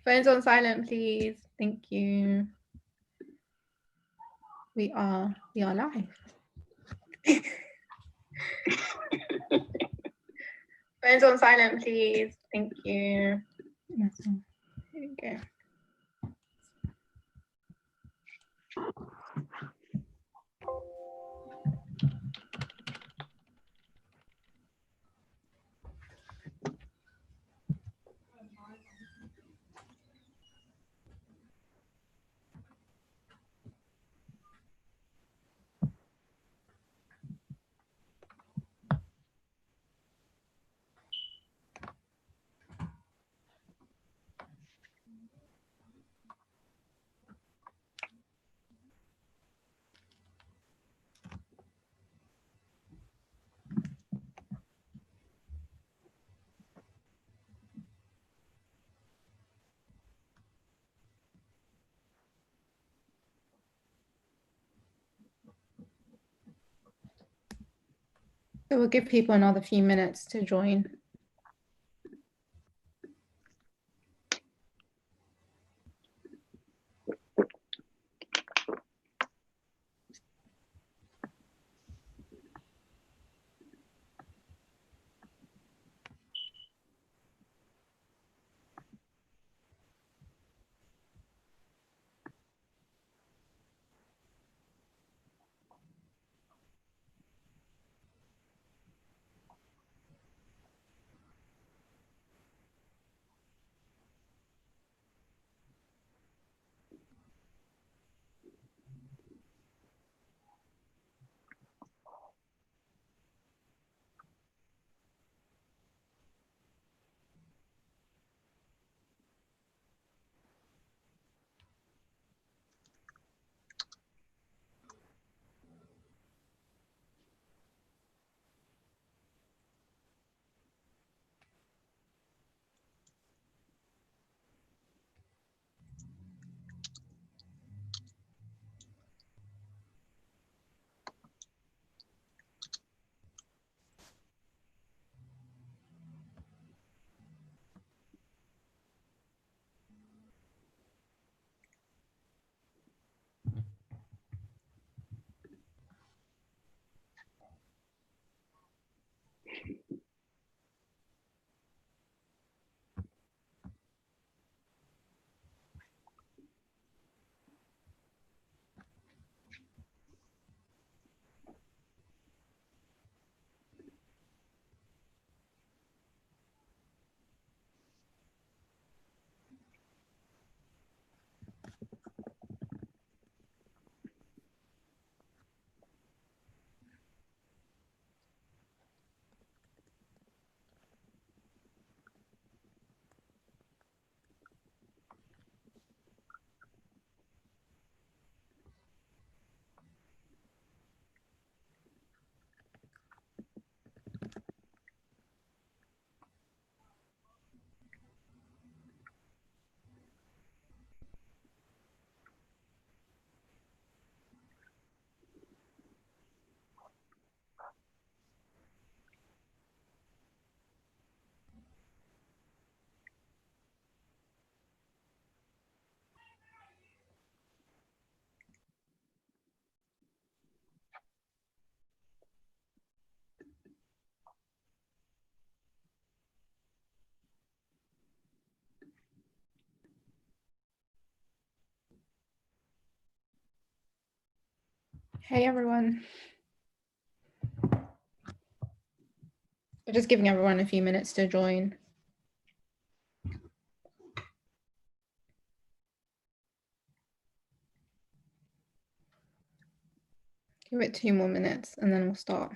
Phones on silent, please. Thank you. We are live. Phones on silent, please. Thank you. Here we go. So we'll give people another few minutes to join. Hey everyone. We're just giving everyone a few minutes to join. Give it 2 more minutes and then we'll start.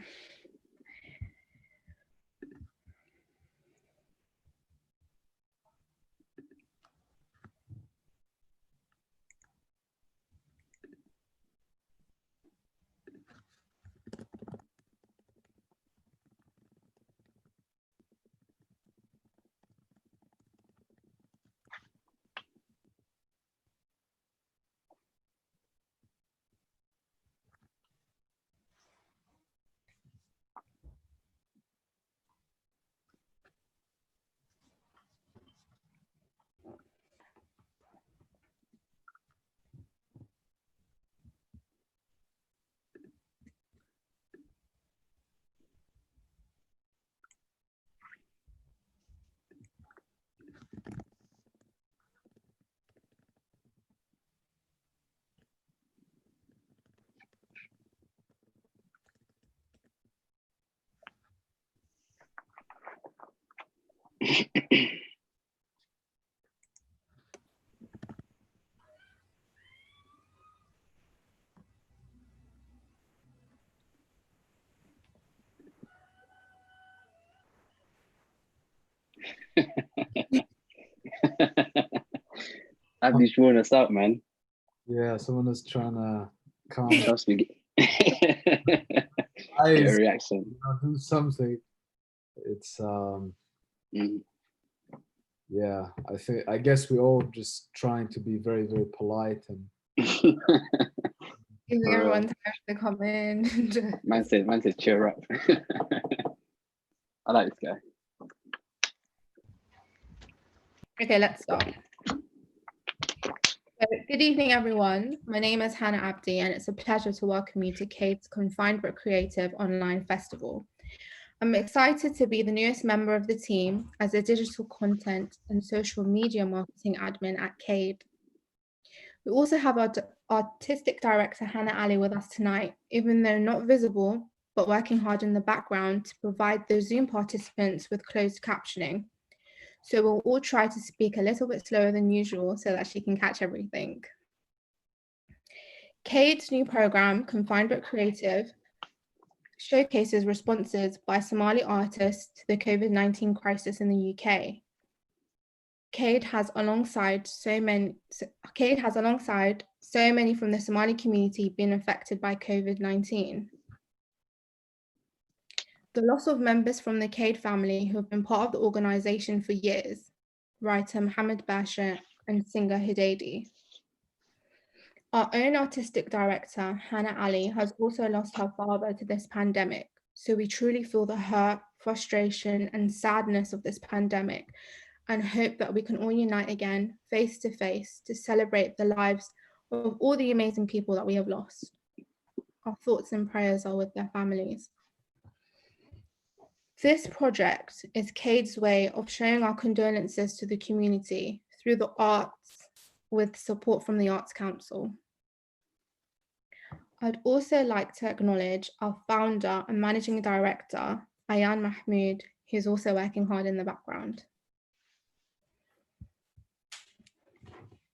Abby's drawing us out, man. Yeah, someone is trying to calm. Trust me. Get a reaction. Do something. It's yeah, I guess we're all just trying to be very, very polite and Giving everyone time to come in. Man said cheer up. I like this guy. Okay, let's start. So, good evening, everyone. My name is Hannah Abdi, and it's a pleasure to welcome you to Cade's Confined but Creative Online Festival. I'm excited to be the newest member of the team as a digital content and social media marketing admin at Cade. We also have our artistic director, Hannah Ali, with us tonight, even though not visible, but working hard in the background to provide the Zoom participants with closed captioning. So we'll all try to speak a little bit slower than usual so that she can catch everything. Cade's new program, Confined but Creative, showcases responses by Somali artists to the COVID-19 crisis in the UK. Cade has alongside so many from the Somali community been affected by COVID-19. The loss of members from the Cade family who have been part of the organisation for years, writer Mohammed Bashir and singer Hidaydi. Our own artistic director, Hannah Ali, has also lost her father to this pandemic, so we truly feel the hurt, frustration and sadness of this pandemic and hope that we can all unite again, face to face, to celebrate the lives of all the amazing people that we have lost. Our thoughts and prayers are with their families. This project is Cade's way of showing our condolences to the community through the arts with support from the Arts Council. I'd also like to acknowledge our founder and managing director, Ayan Mahmood, who's also working hard in the background,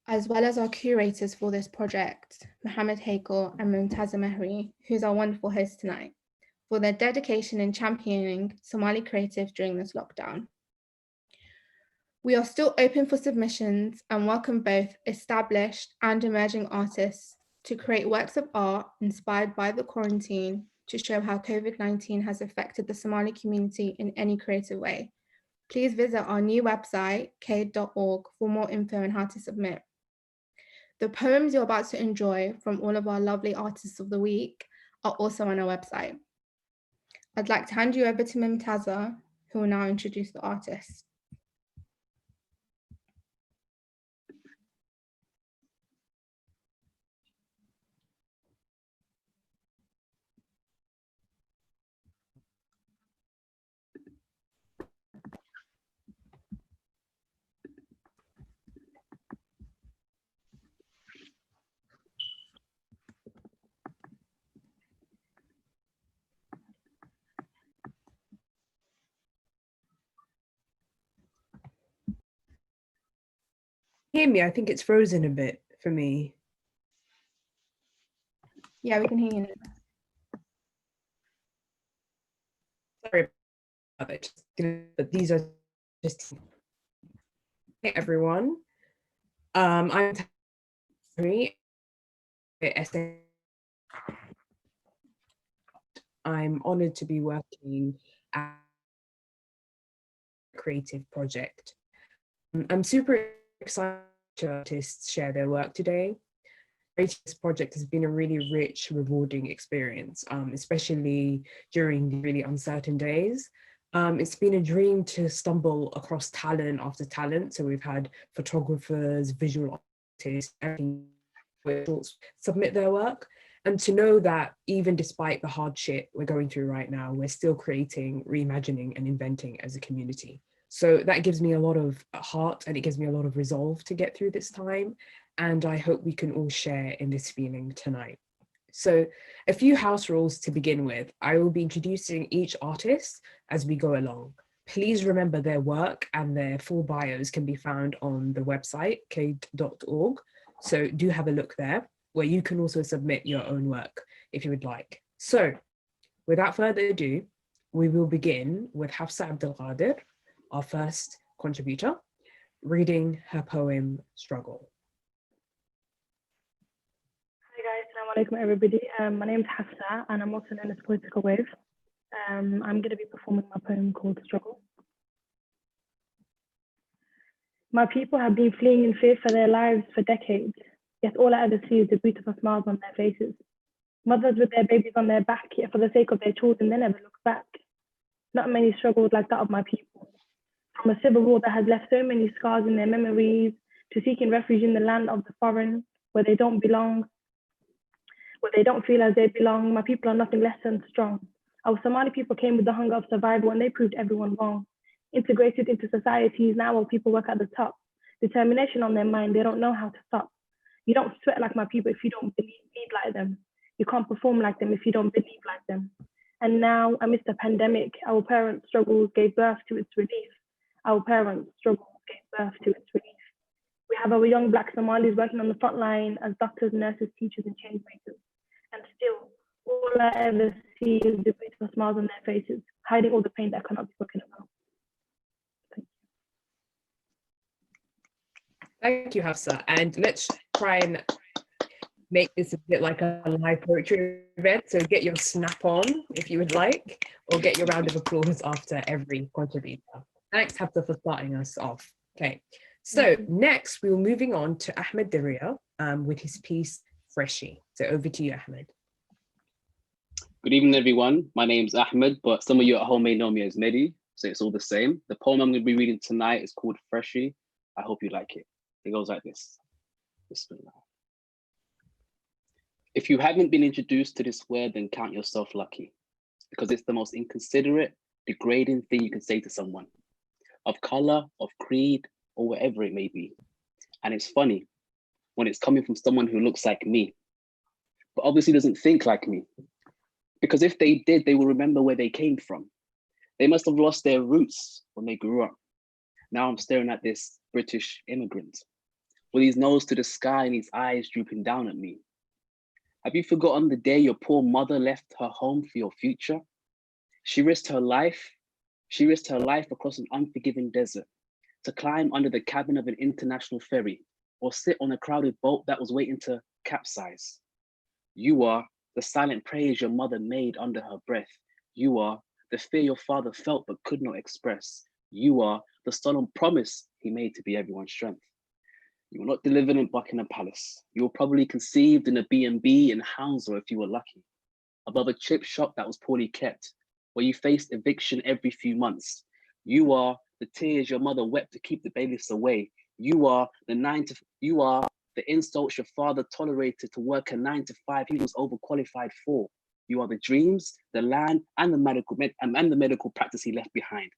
as well as our curators for this project, Mohammed Hakel and Mumtaza Mehri, who's our wonderful host tonight, for their dedication in championing Somali creative during this lockdown. We are still open for submissions and welcome both established and emerging artists to create works of art inspired by the quarantine to show how COVID-19 has affected the Somali community in any creative way. Please visit our new website, cade.org, for more info on how to submit. The poems you're about to enjoy from all of our lovely artists of the week are also on our website. I'd like to hand you over to Mumtaza, who will now introduce the artist. Hear me? I think it's frozen a bit for me. Yeah, we can hear you now. Sorry about it, but these are just. Hey everyone, I'm I'm honored to be working at a creative project. I'm super excited to artists share their work today. This project has been a really rich, rewarding experience, especially during the really uncertain days. It's been a dream to stumble across talent after talent. So we've had photographers, visual artists, submit their work. And to know that even despite the hardship we're going through right now, we're still creating, reimagining and inventing as a community. So that gives me a lot of heart and it gives me a lot of resolve to get through this time. And I hope we can all share in this feeling tonight. So a few house rules to begin with. I will be introducing each artist as we go along. Please remember their work and their full bios can be found on the website, cade.org. So do have a look there, where you can also submit your own work if you would like. So without further ado, we will begin with Hafsa Abdelkader, our first contributor, reading her poem, Struggle. Hi guys, assalamu alaikum everybody. My name is Hafsa and I'm also known as Political Wave. I'm going to be performing my poem called Struggle. My people have been fleeing in fear for their lives for decades, yet all I ever see is the beautiful smiles on their faces. Mothers with their babies on their back, yet for the sake of their children, they never look back. Not many struggled like that of my people. From a civil war that has left so many scars in their memories, to seeking refuge in the land of the foreign, where they don't belong, where they don't feel as they belong, my people are nothing less than strong. Our Somali people came with the hunger of survival and they proved everyone wrong. Integrated into societies, now our people work at the top. Determination on their mind, they don't know how to stop. You don't sweat like my people if you don't bleed like them. You can't perform like them if you don't believe like them. And now, amidst the pandemic, our parents' struggles gave birth to its relief. Our parents' struggles gave birth to its relief. We have our young Black Somalis working on the front line as doctors, nurses, teachers, and change makers. And still, all I ever see is the beautiful smiles on their faces, hiding all the pain that cannot be spoken about. Thank you, Hafsa. And let's try and make this a bit like a live poetry event. So get your snap on if you would like, or get your round of applause after every contributor. Thanks, Hafsa, for starting us off. Okay, so next we will moving on to Ahmed Daria with his piece, Freshy. So over to you, Ahmed. Good evening, everyone. My name's Ahmed, but some of you at home may know me as Mehdi, so it's all the same. The poem I'm going to be reading tonight is called Freshy. I hope you like it. It goes like this. Bismillah. If you haven't been introduced to this word, then count yourself lucky, because it's the most inconsiderate, degrading thing you can say to someone, of color, of creed, or whatever it may be. And it's funny when it's coming from someone who looks like me, but obviously doesn't think like me. Because if they did, they will remember where they came from. They must have lost their roots when they grew up. Now I'm staring at this British immigrant with his nose to the sky and his eyes drooping down at me. Have you forgotten the day your poor mother left her home for your future? She risked her life across an unforgiving desert to climb under the cabin of an international ferry or sit on a crowded boat that was waiting to capsize. You are the silent praise your mother made under her breath. You are the fear your father felt but could not express. You are the solemn promise he made to be everyone's strength. You were not delivered in Buckingham Palace. You were probably conceived in a B&B in Hounslow if you were lucky, above a chip shop that was poorly kept, where you faced eviction every few months. You are the tears your mother wept to keep the bailiffs away. You are the insults your father tolerated to work a 9 to 5 he was overqualified for. You are the dreams, the land, and the medical practice he left behind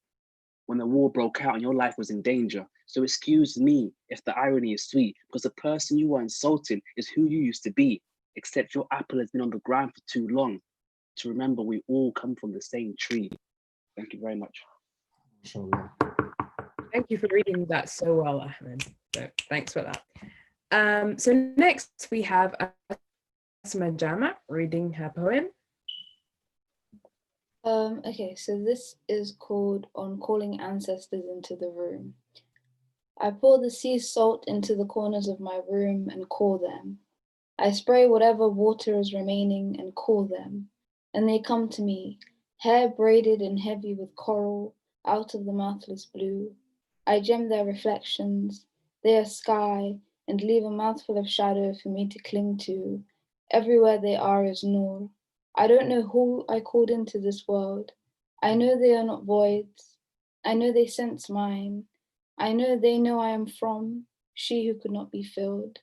when the war broke out and your life was in danger. So excuse me if the irony is sweet, because the person you are insulting is who you used to be, except your apple has been on the ground for too long to remember we all come from the same tree. Thank you very much. Thank you for reading that so well, Ahmed. So thanks for that. So next we have Asma Jama reading her poem. Okay, so this is called On Calling Ancestors into the Room. I pour the sea salt into the corners of my room and call them. I spray whatever water is remaining and call them. And they come to me, hair braided and heavy with coral, out of the mouthless blue. I gem their reflections, they are sky, and leave a mouthful of shadow for me to cling to. Everywhere they are is Noor. I don't know who I called into this world. I know they are not voids. I know they sense mine. I know they know I am from, she who could not be filled.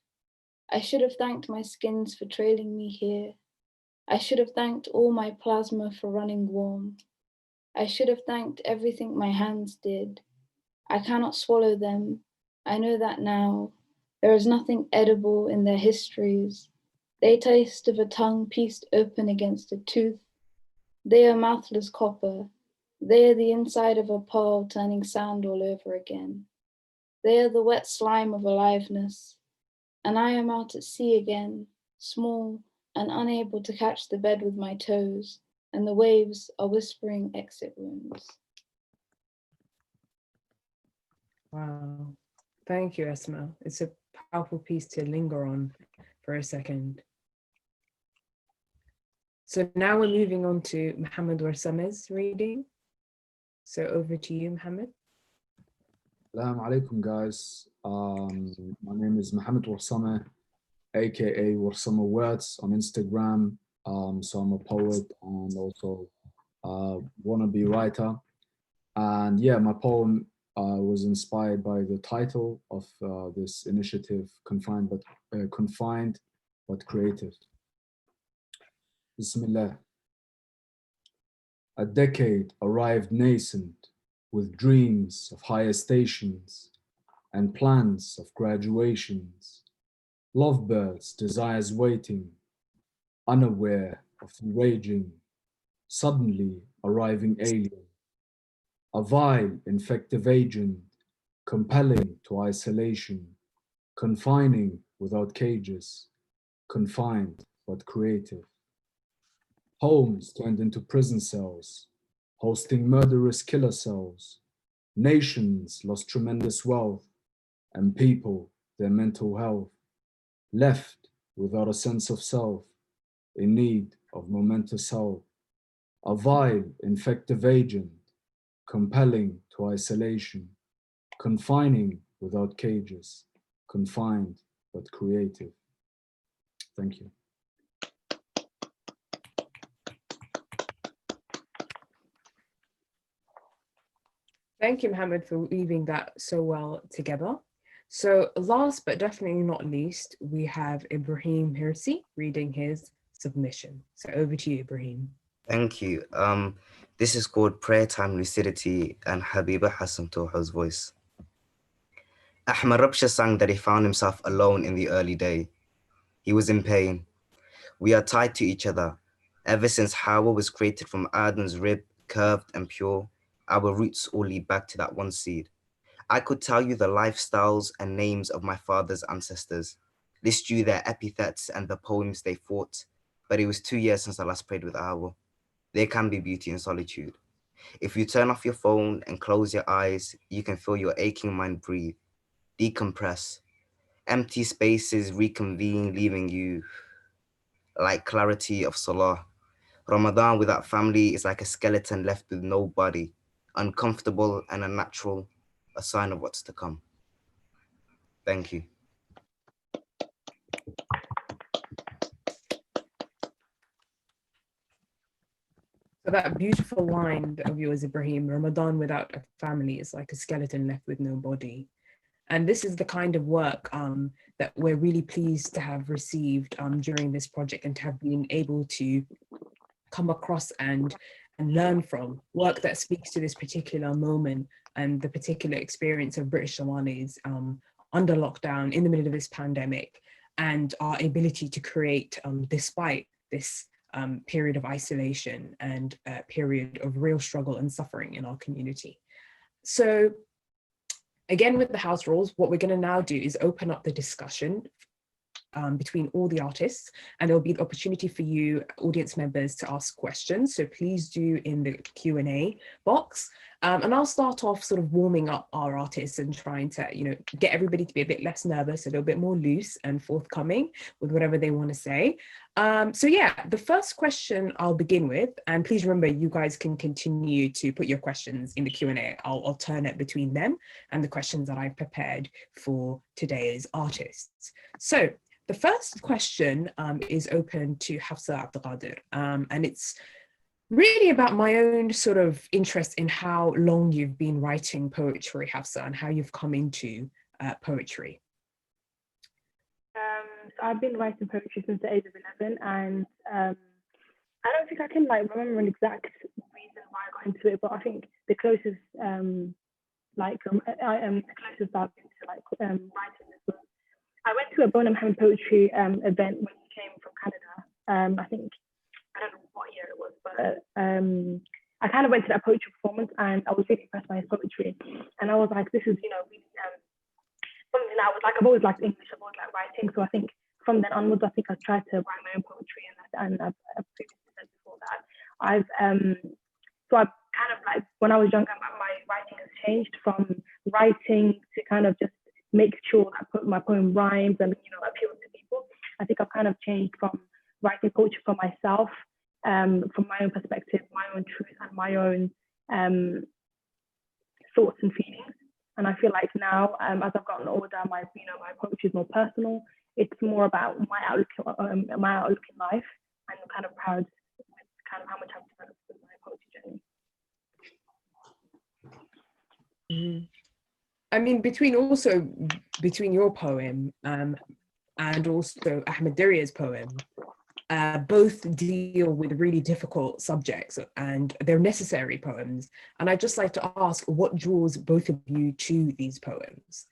I should have thanked my skins for trailing me here. I should have thanked all my plasma for running warm. I should have thanked everything my hands did. I cannot swallow them. I know that now. There is nothing edible in their histories. They taste of a tongue pieced open against a tooth. They are mouthless copper. They are the inside of a pearl turning sand all over again. They are the wet slime of aliveness. And I am out at sea again, small and unable to catch the bed with my toes, and the waves are whispering exit wounds. Wow. Thank you, Esma. It's a powerful piece to linger on for a second. So now we're moving on to Mohammed Warsame's reading. So over to you, Mohammed. Assalamu alaikum, guys. My name is Mohammed Warsame, aka Warsame Words on Instagram. So I'm a poet and also wannabe writer. And yeah, my poem was inspired by the title of this initiative, Confined but Creative. Bismillah. A decade arrived nascent with dreams of higher stations and plans of graduations. Lovebirds, desires waiting, unaware of the raging, suddenly arriving alien. A vile infective agent, compelling to isolation, confining without cages, confined but creative. Homes turned into prison cells, hosting murderous killer cells. Nations lost tremendous wealth, and people their mental health, left without a sense of self, in need of momentous help. A vile infective agent, compelling to isolation, confining without cages, confined but creative. Thank you. Thank you, Mohammed, for weaving that so well together. So last but definitely not least, we have Ibrahim Hirsi reading his submission. So over to you, Ibrahim. Thank you. This is called Prayer Time Lucidity and Habiba Hassan Toha's voice. Ahmad Rabsha sang that he found himself alone in the early day. He was in pain. We are tied to each other. Ever since Hawa was created from Adam's rib, curved and pure, our roots all lead back to that one seed. I could tell you the lifestyles and names of my father's ancestors, list you their epithets and the poems they fought, but it was 2 years since I last prayed with Hawa. There can be beauty in solitude. If you turn off your phone and close your eyes, you can feel your aching mind breathe, decompress. Empty spaces reconvene, leaving you like clarity of Salah. Ramadan without family is like a skeleton left with no body, uncomfortable and unnatural, a sign of what's to come. Thank you. So that beautiful line of yours, Ibrahim, Ramadan without a family is like a skeleton left with no body. And this is the kind of work that we're really pleased to have received during this project and to have been able to come across and learn from, work that speaks to this particular moment and the particular experience of British Somalis under lockdown in the middle of this pandemic, and our ability to create despite this period of isolation and period of real struggle and suffering in our community. So again, with the house rules, what we're going to now do is open up the discussion between all the artists, and there'll be the opportunity for you audience members to ask questions. So please do in the Q&A box. And I'll start off sort of warming up our artists and trying to, get everybody to be a bit less nervous, a little bit more loose and forthcoming with whatever they want to say. So yeah, the first question I'll begin with, and please remember, you guys can continue to put your questions in the Q&A. I'll alternate between them and the questions that I've prepared for today's artists. So the first question is open to Hafsa Abdelkader, and it's really about my own sort of interest in how long you've been writing poetry, Hafsa, and how you've come into poetry. So I've been writing poetry since the age of 11, and I don't think I can remember an exact reason why I got into it, but I think the closest the closest I've been to writing this was I went to a Bona Mohammed poetry event when he came from Canada. I think, I don't know what year it was, but I kind of went to that poetry performance and I was really impressed by his poetry. And I was like, this is, really something that I was like, I've always liked English, I've always liked writing. So I think from then onwards, I think I tried to write my own poetry. And I've previously said before that I've kind of like, when I was younger, my writing has changed from writing to kind of just make sure that my poem rhymes and, appeals to people. I think I've kind of changed from writing poetry for myself, from my own perspective, my own truth, and my own thoughts and feelings. And I feel like now, as I've gotten older, my poetry is more personal. It's more about my outlook in life. And I'm kind of proud with kind of how much I've developed with my poetry journey. I mean, between your poem and also Ahmed Daria's poem, both deal with really difficult subjects and they're necessary poems. And I'd just like to ask what draws both of you to these poems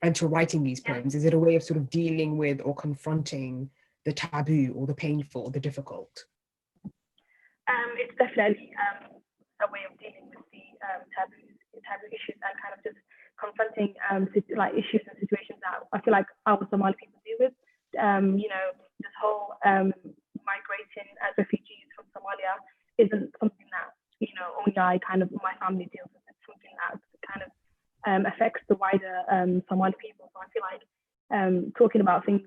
and to writing these poems? Is it a way of sort of dealing with or confronting the taboo or the painful, the difficult? It's definitely a way of dealing with the taboo issues and kind of just confronting like issues and situations that I feel like our Somali people deal with. This whole migrating as refugees from Somalia isn't something that only my family deals with. It's something that kind of affects the wider Somali people. So I feel like talking about things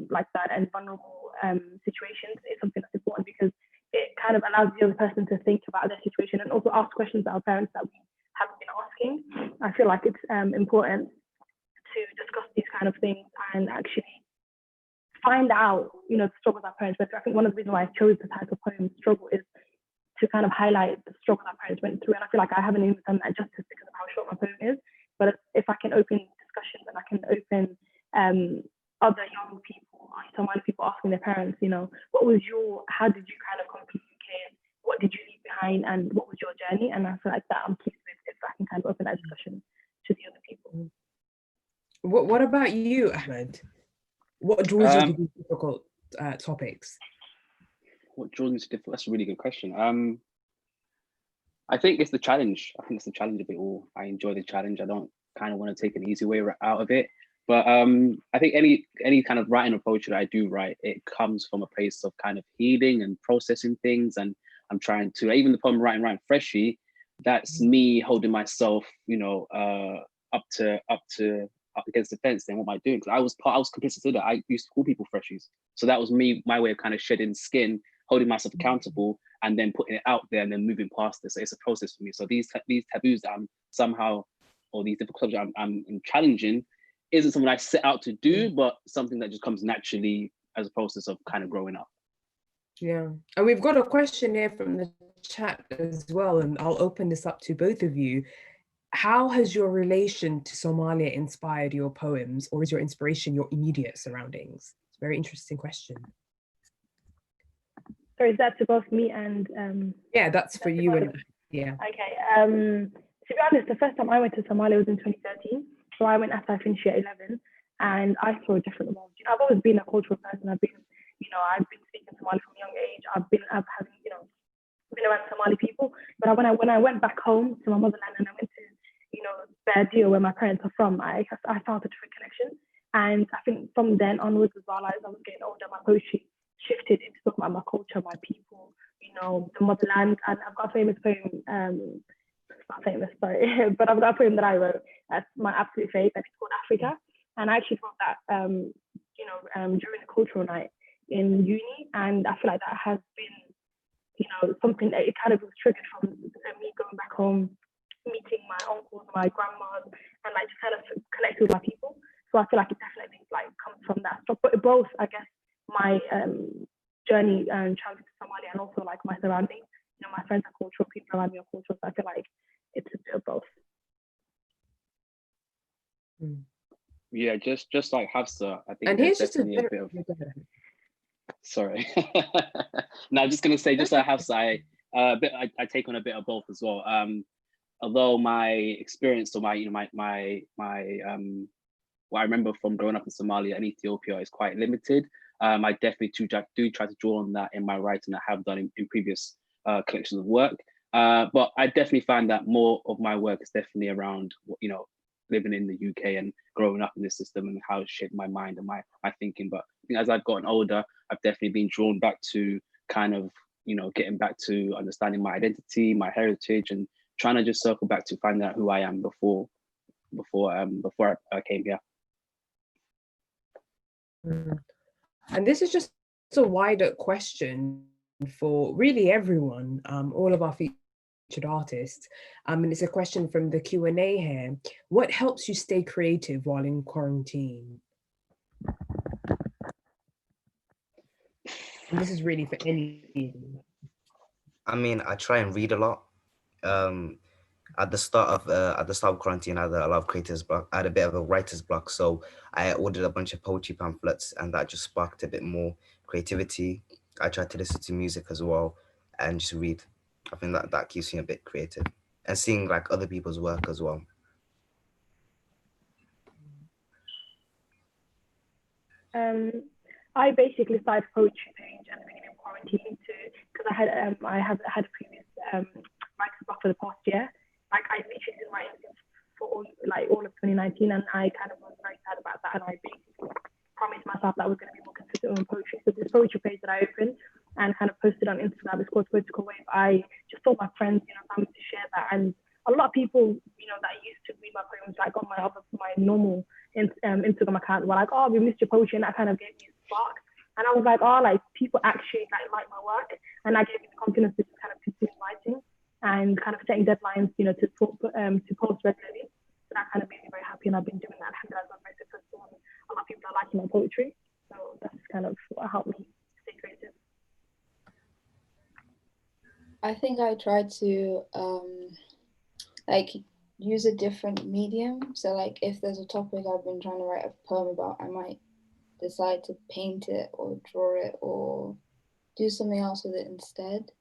like that and vulnerable situations is something that's important because it kind of allows the other person to think about their situation and also ask questions that our parents that we haven't been asking. I feel like it's important to discuss these kind of things and actually find out, the struggles our parents went through. I think one of the reasons why I chose the type of poem struggle is to kind of highlight the struggles our parents went through. And I feel like I haven't even done that justice because of how short my poem is. But if I can open discussions and I can open other young people, Somali people asking their parents, how did you kind of come to the UK? What did you leave behind and what was your journey? And I feel like that I'm pleased with if I can kind of open that discussion to the other people. What about you, Ahmed? What draws you to these difficult topics? What draws me to difficult? That's a really good question. I think it's the challenge. I think it's the challenge of it all. I enjoy the challenge. I don't kind of want to take an easy way out of it. But I think any kind of writing or poetry that I do write, it comes from a place of kind of healing and processing things. And I'm trying to, even the poem writing freshy, that's me holding myself, up against the fence. Then what am I doing? Because I was complicit to that. I used to call people freshies. So that was me, my way of kind of shedding skin, holding myself accountable, and then putting it out there and then moving past it. So it's a process for me. So these taboos that I'm somehow, or these difficult subjects I'm challenging, isn't something I set out to do, but something that just comes naturally as a process of kind of growing up. Yeah, and we've got a question here from the chat as well, and I'll open this up to both of you. How has your relation to Somalia inspired your poems, or is your inspiration your immediate surroundings? It's a very interesting question. So is that to both me and yeah, that's for you and yeah. Okay. To be honest, the first time I went to Somalia was in 2013. So I went after I finished year 11, and I saw a different world. I've always been a cultural person. I've been speaking Somali from a young age. I've been around Somali people. But when I went back home to my motherland and I went to Bardia, where my parents are from, I felt a different connection. And I think from then onwards as well, as I was getting older, my poetry shifted into talking about my culture, my people, the motherland. And I've got a famous poem, it's not famous, sorry, but I've got a poem that I wrote that's my absolute favorite, it's called Africa. And I actually wrote that, during a cultural night in uni. And I feel like that has been, something that it kind of was triggered from me going back home, meeting my uncles, my grandmas, and like just kind of connecting with my people. So I feel like it definitely comes from that stuff. But both, I guess, my journey and traveling to Somalia and also like my surroundings. My friends are cultural, people around me are cultural. So I feel like it's a bit of both. Yeah, just like Hafsa, I think. And here's just a bit of. Sorry. No, I'm just gonna say, just like Hafsa, I take on a bit of both as well. Although my experience or my what I remember from growing up in Somalia and Ethiopia is quite limited. I definitely do try to draw on that in my writing. I have done in previous collections of work. But I definitely find that more of my work is definitely around, living in the UK and growing up in this system and how it shaped my mind and my thinking. But I think as I've gotten older, I've definitely been drawn back to kind of, getting back to understanding my identity, my heritage, and trying to just circle back to finding out who I am before I came here. And this is just a wider question for really everyone, all of our featured artists. And it's a question from the Q&A here. What helps you stay creative while in quarantine? And this is really for any. I mean, I try and read a lot. At the start of quarantine, I had a lot of creators block. I had a bit of a writer's block, so I ordered a bunch of poetry pamphlets, and that just sparked a bit more creativity. I tried to listen to music as well and just read. I think that keeps me a bit creative, and seeing like other people's work as well. I basically started a poetry page at the beginning of quarantine because I had a previous writer's block for the past year. Like I literally did writing for all of 2019, and I kind of was very sad about that. And I basically promised myself that I was going to be more consistent with poetry. So this poetry page that I opened and kind of posted on Instagram, it's called Poetical Wave. I just told my friends, family to share that, and a lot of people, that used to read my poems like on my normal Instagram account were like, oh, we missed your poetry, and that kind of gave me a spark. And I was like, oh, like people actually like my work, and that gave me the confidence to just kind of continue writing and kind of setting deadlines, to post regularly. So that kind of made me very happy, and I've been doing that. I got very successful, and a lot of people are liking my poetry. So that's kind of what helped me stay creative. I think I try to use a different medium. So like if there's a topic I've been trying to write a poem about, I might decide to paint it or draw it or do something else with it instead.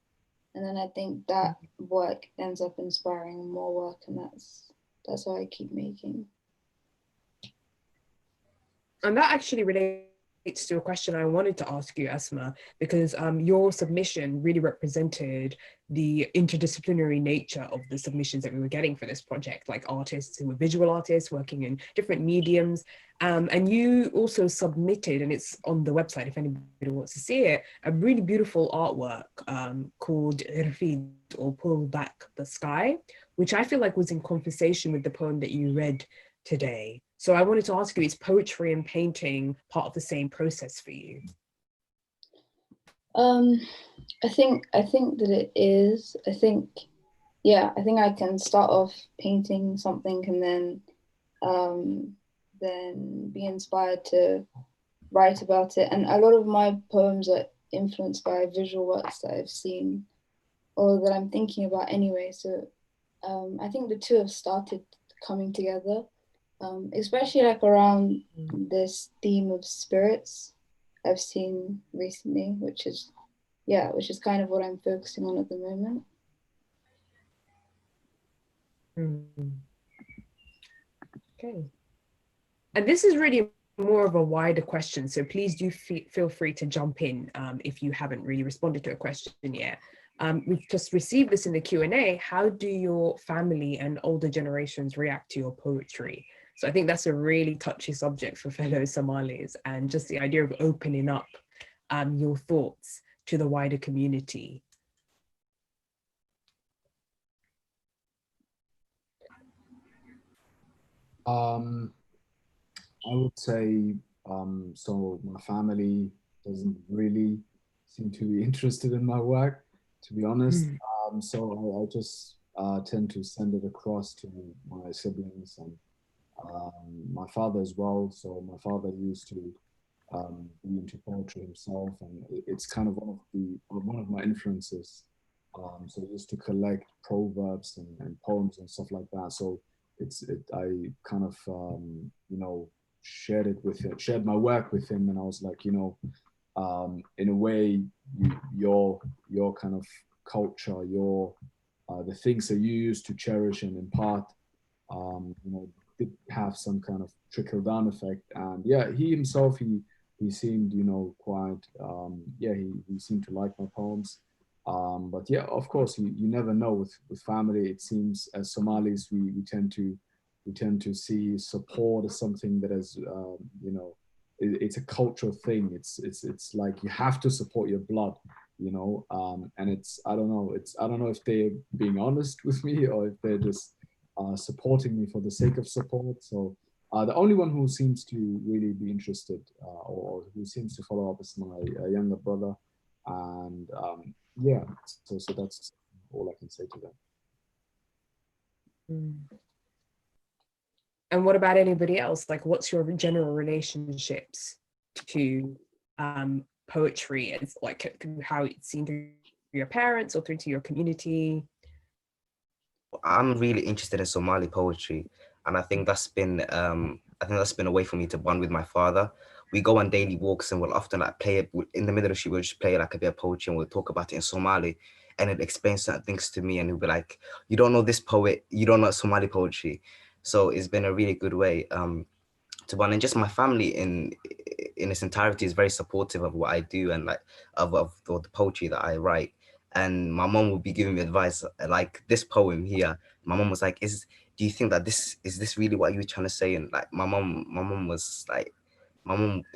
And then I think that work ends up inspiring more work, and that's why I keep making. And that actually relates to a question I wanted to ask you, Asma, because your submission really represented the interdisciplinary nature of the submissions that we were getting for this project, like artists who were visual artists working in different mediums. And you also submitted, and it's on the website if anybody wants to see it, a really beautiful artwork called Irfid, or Pull Back the Sky, which I feel like was in conversation with the poem that you read today. So I wanted to ask you, is poetry and painting part of the same process for you? I think that it is. I think I can start off painting something and then be inspired to write about it. And a lot of my poems are influenced by visual works that I've seen or that I'm thinking about anyway. So I think the two have started coming together, especially like around this theme of spirits I've seen recently, which is kind of what I'm focusing on at the moment. Okay. And this is really more of a wider question, so please do feel free to jump in if you haven't really responded to a question yet. We've just received this in the Q&A. How do your family and older generations react to your poetry? So I think that's a really touchy subject for fellow Somalis, and just the idea of opening up your thoughts to the wider community. I would say, so my family doesn't really seem to be interested in my work, to be honest. So I just tend to send it across to my siblings and my father as well. So my father used to be into poetry himself, and it's kind of one of my influences. So he used to collect proverbs and poems and stuff like that. So I kind of shared my work with him, and I was like, in a way, your kind of culture, your the things that you used to cherish and impart, did have some kind of trickle down effect. And yeah, he himself, he seemed, quite, he seemed to like my poems. But yeah, of course, you never know with family. It seems as Somalis, we tend to see support as something that is, you know, it's a cultural thing. It's like you have to support your blood, you know. And I don't know, I don't know if they're being honest with me or if they're just supporting me for the sake of support. So the only one who seems to really be interested or who seems to follow up is my younger brother, and yeah, so that's all I can say to them. And what about anybody else? Like, what's your general relationships to poetry? It's like how it's seen through your parents or through to your community? I'm really interested in Somali poetry, and I think that's been a way for me to bond with my father. We go on daily walks and we'll often like play it in the middle of the street. We'll just play like a bit of poetry and we'll talk about it in Somali, and it explains certain things to me. And he'll be like, "You don't know this poet, you don't know Somali poetry." So it's been a really good way to bond. And just my family in its entirety is very supportive of what I do and like of the poetry that I write. And my mom would be giving me advice like this poem here. My mom was like, do you think that this is really what you were trying to say? And like my mom was like,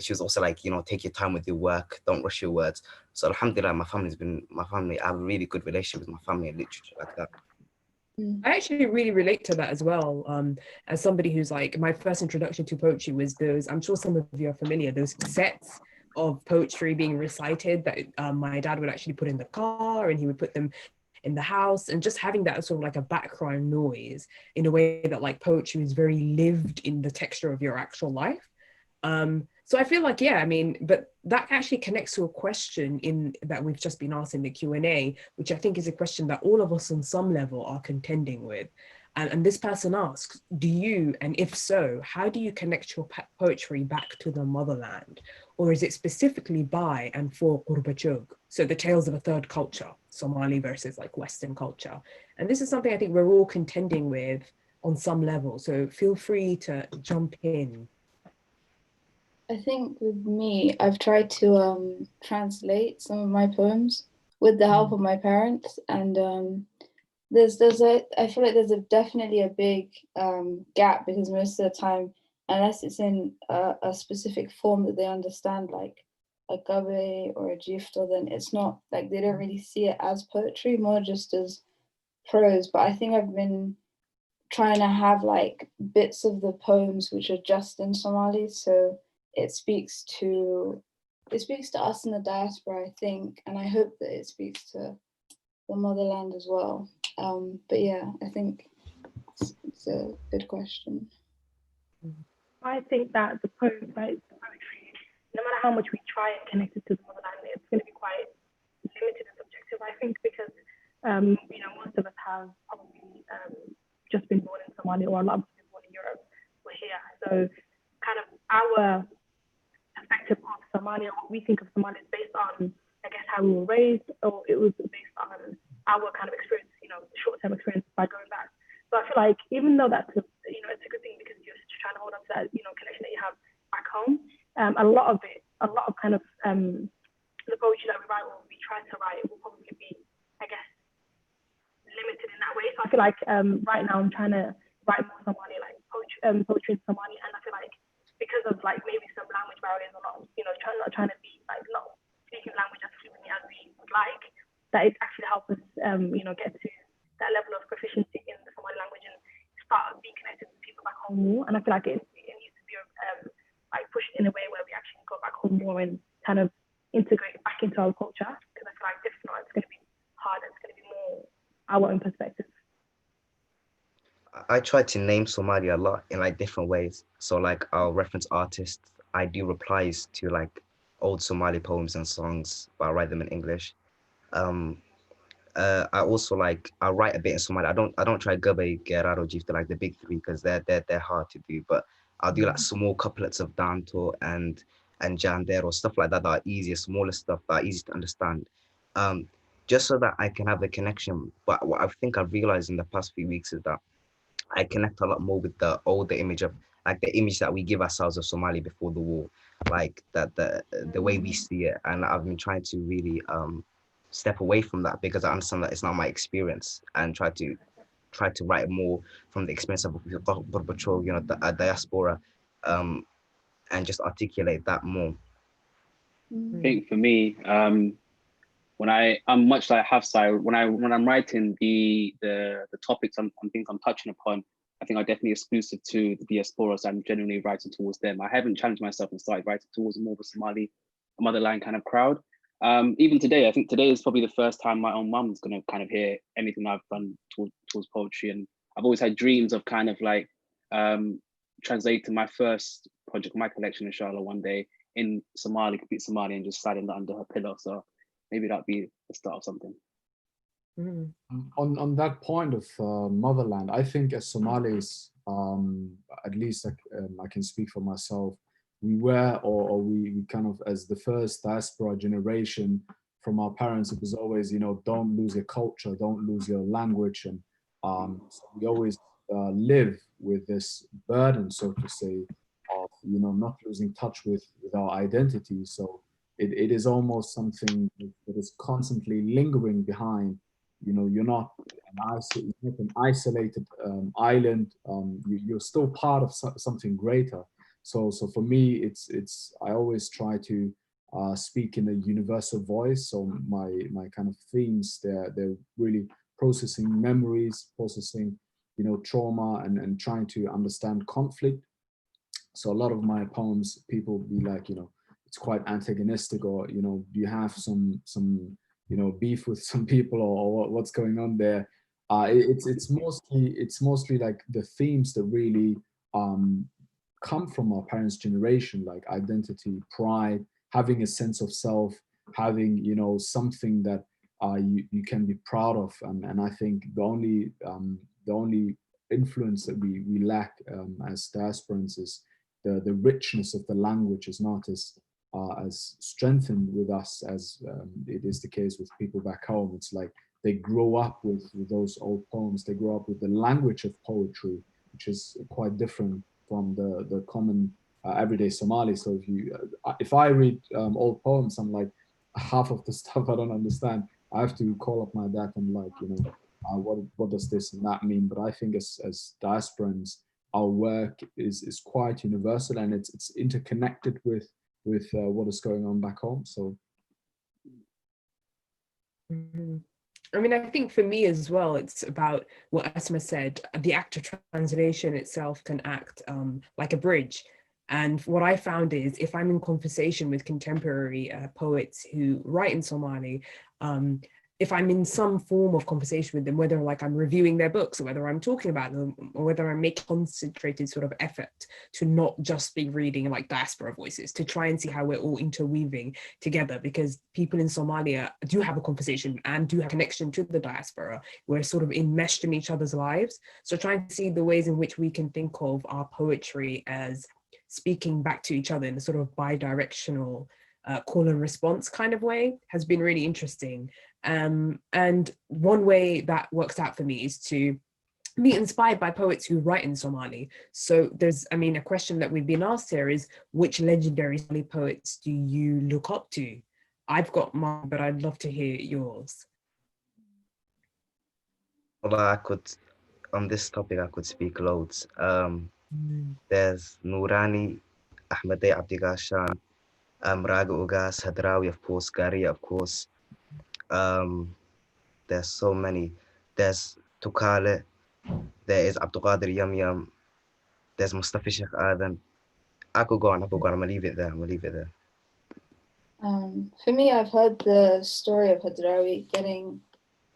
she was also like, you know, take your time with your work, don't rush your words. So alhamdulillah, I have a really good relationship with my family and literature like that. I actually really relate to that as well. As somebody who's like, my first introduction to poetry was those, I'm sure some of you are familiar, those sets of poetry being recited that my dad would actually put in the car, and he would put them in the house, and just having that sort of like a background noise in a way that like poetry is very lived in the texture of your actual life. So I feel like, yeah, I mean, but that actually connects to a question that we've just been asked in the Q&A, which I think is a question that all of us on some level are contending with. And this person asks, do you, and if so, how do you connect your poetry back to the motherland? Or is it specifically by and for Qurbachog? So the tales of a third culture, Somali versus like Western culture. And this is something I think we're all contending with on some level. So feel free to jump in. I think with me, I've tried to translate some of my poems with the help of my parents, and I feel like there's definitely a big gap, because most of the time, unless it's in a specific form that they understand, like a gabe or a gifto, then it's not like they don't really see it as poetry, more just as prose. But I think I've been trying to have like bits of the poems which are just in Somali, so it speaks to us in the diaspora, I think, and I hope that it speaks to the motherland as well. But yeah, I think it's a good question. I think that the poetry, no matter how much we try and connect it to the motherland, it's going to be quite limited and subjective, I think, because you know, most of us have probably just been born in Somalia, or a lot of us have been born in Europe. We're here, so kind of our perspective of Somalia, what we think of Somalia, is based on, I guess, how we were raised, or it was based on our kind of experience, you know, short-term experience by going back. So I feel like even though that's it's a good thing, because you're trying to hold on to that, you know, connection that you have back home. A lot of kind of the poetry that we write, or we try to write, will probably be, I guess, limited in that way. So I feel like right now I'm trying to write more Somali, like poetry in Somali, and I feel like because of like maybe some language barriers, or not, you know, not trying to be like not speaking language as fluently as we would like, that it actually helps us, you know, get to that level of proficiency in the Somali language and start being connected with people back home more. And I feel like it needs to be like pushed in a way where we actually go back home more and kind of integrate back into our culture, because I feel like if not, it's going to be hard. It's going to be more our own perspective. I try to name Somalia a lot in like different ways. So like I'll reference artists. I do replies to like old Somali poems and songs, but I write them in English. I also like I write a bit in Somali. I don't try Gabe, Gerardo, Gifta, like the big three, because they're hard to do. But I'll do like small couplets of Danto and Jandero, stuff like that are easier, smaller stuff that are easy to understand. Just so that I can have the connection. But what I think I've realized in the past few weeks is that I connect a lot more with the older image of like the image that we give ourselves of Somali before the war, like that the way we see it. And I've been trying to really step away from that because I understand that it's not my experience, and try to write more from the experience of Burbacho, a diaspora, and just articulate that more. I think for me, when I'm much like Hafsa, when I'm writing the topics I'm touching upon, I think I'm definitely exclusive to the diaspora, so I'm genuinely writing towards them. I haven't challenged myself and started writing towards more of a Somali, motherland kind of crowd. Even today, I think today is probably the first time my own mum's gonna kind of hear anything I've done towards poetry, and I've always had dreams of kind of like translating my first project, my collection, inshallah, one day in Somali, complete Somali, and just sliding that under her pillow. So maybe that'd be the start of something. On that point of motherland, I think as Somalis, at least I can speak for myself, we were, or we kind of, as the first diaspora generation from our parents, it was always, don't lose your culture, don't lose your language. And so we always live with this burden, so to say, of, not losing touch with our identity. So it is almost something that is constantly lingering behind. You're not an isolated island. You're still part of something greater. So for me, I always try to speak in a universal voice. So my kind of themes, they're really processing memories, processing trauma, and trying to understand conflict. So a lot of my poems, people be like, it's quite antagonistic, or do you have some beef with some people, or what's going on there? It's mostly like the themes that really come from our parents' generation, like identity, pride, having a sense of self, having something that you can be proud of. And I think the only influence that we lack as diasporans is the richness of the language is not as strengthened with us as it is the case with people back home. It's like they grow up with those old poems. They grow up with the language of poetry, which is quite different from the common everyday Somali. So if I read old poems, I'm like, half of the stuff I don't understand. I have to call up my dad and like, what does this and that mean? But I think as diasporans, our work is quite universal, and it's interconnected with what is going on back home. So I mean, I think for me as well, it's about what Asma said. The act of translation itself can act like a bridge. And what I found is, if I'm in conversation with contemporary poets who write in Somali, if I'm in some form of conversation with them, whether like I'm reviewing their books, or whether I'm talking about them, or whether I make concentrated sort of effort to not just be reading like diaspora voices, to try and see how we're all interweaving together, because people in Somalia do have a conversation and do have a connection to the diaspora. We're sort of enmeshed in each other's lives. So trying to see the ways in which we can think of our poetry as speaking back to each other in a sort of bi-directional call and response kind of way has been really interesting. And one way that works out for me is to be inspired by poets who write in Somali. So there's, I mean, a question that we've been asked here is, which legendary Somali poets do you look up to? I've got mine, but I'd love to hear yours. Well, on this topic, I could speak loads. There's Noorani, Ahmedeh Abdigashan, Raga Ugas, Hadrawi, of course, Garia, of course. There's so many. There's Tukale, there is Abdulqadir Yam, there's Mustafa Sheikh Adan. I could go on, I'm gonna leave it there. For me, I've heard the story of Hadrawi getting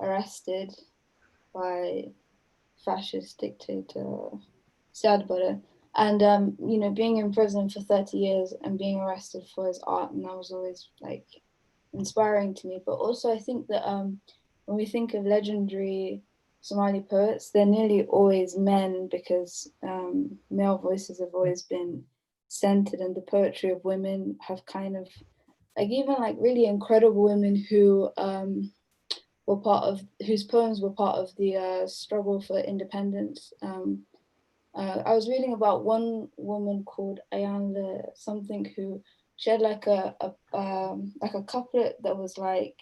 arrested by fascist dictator Siad Barre, and being in prison for 30 years and being arrested for his art, and that was always like inspiring to me. But also I think that when we think of legendary Somali poets, they're nearly always men, because male voices have always been centered, and the poetry of women have kind of like, even like really incredible women who were part of, whose poems were part of the struggle for independence. I was reading about one woman called Ayanle something, who she had like a couplet that was like,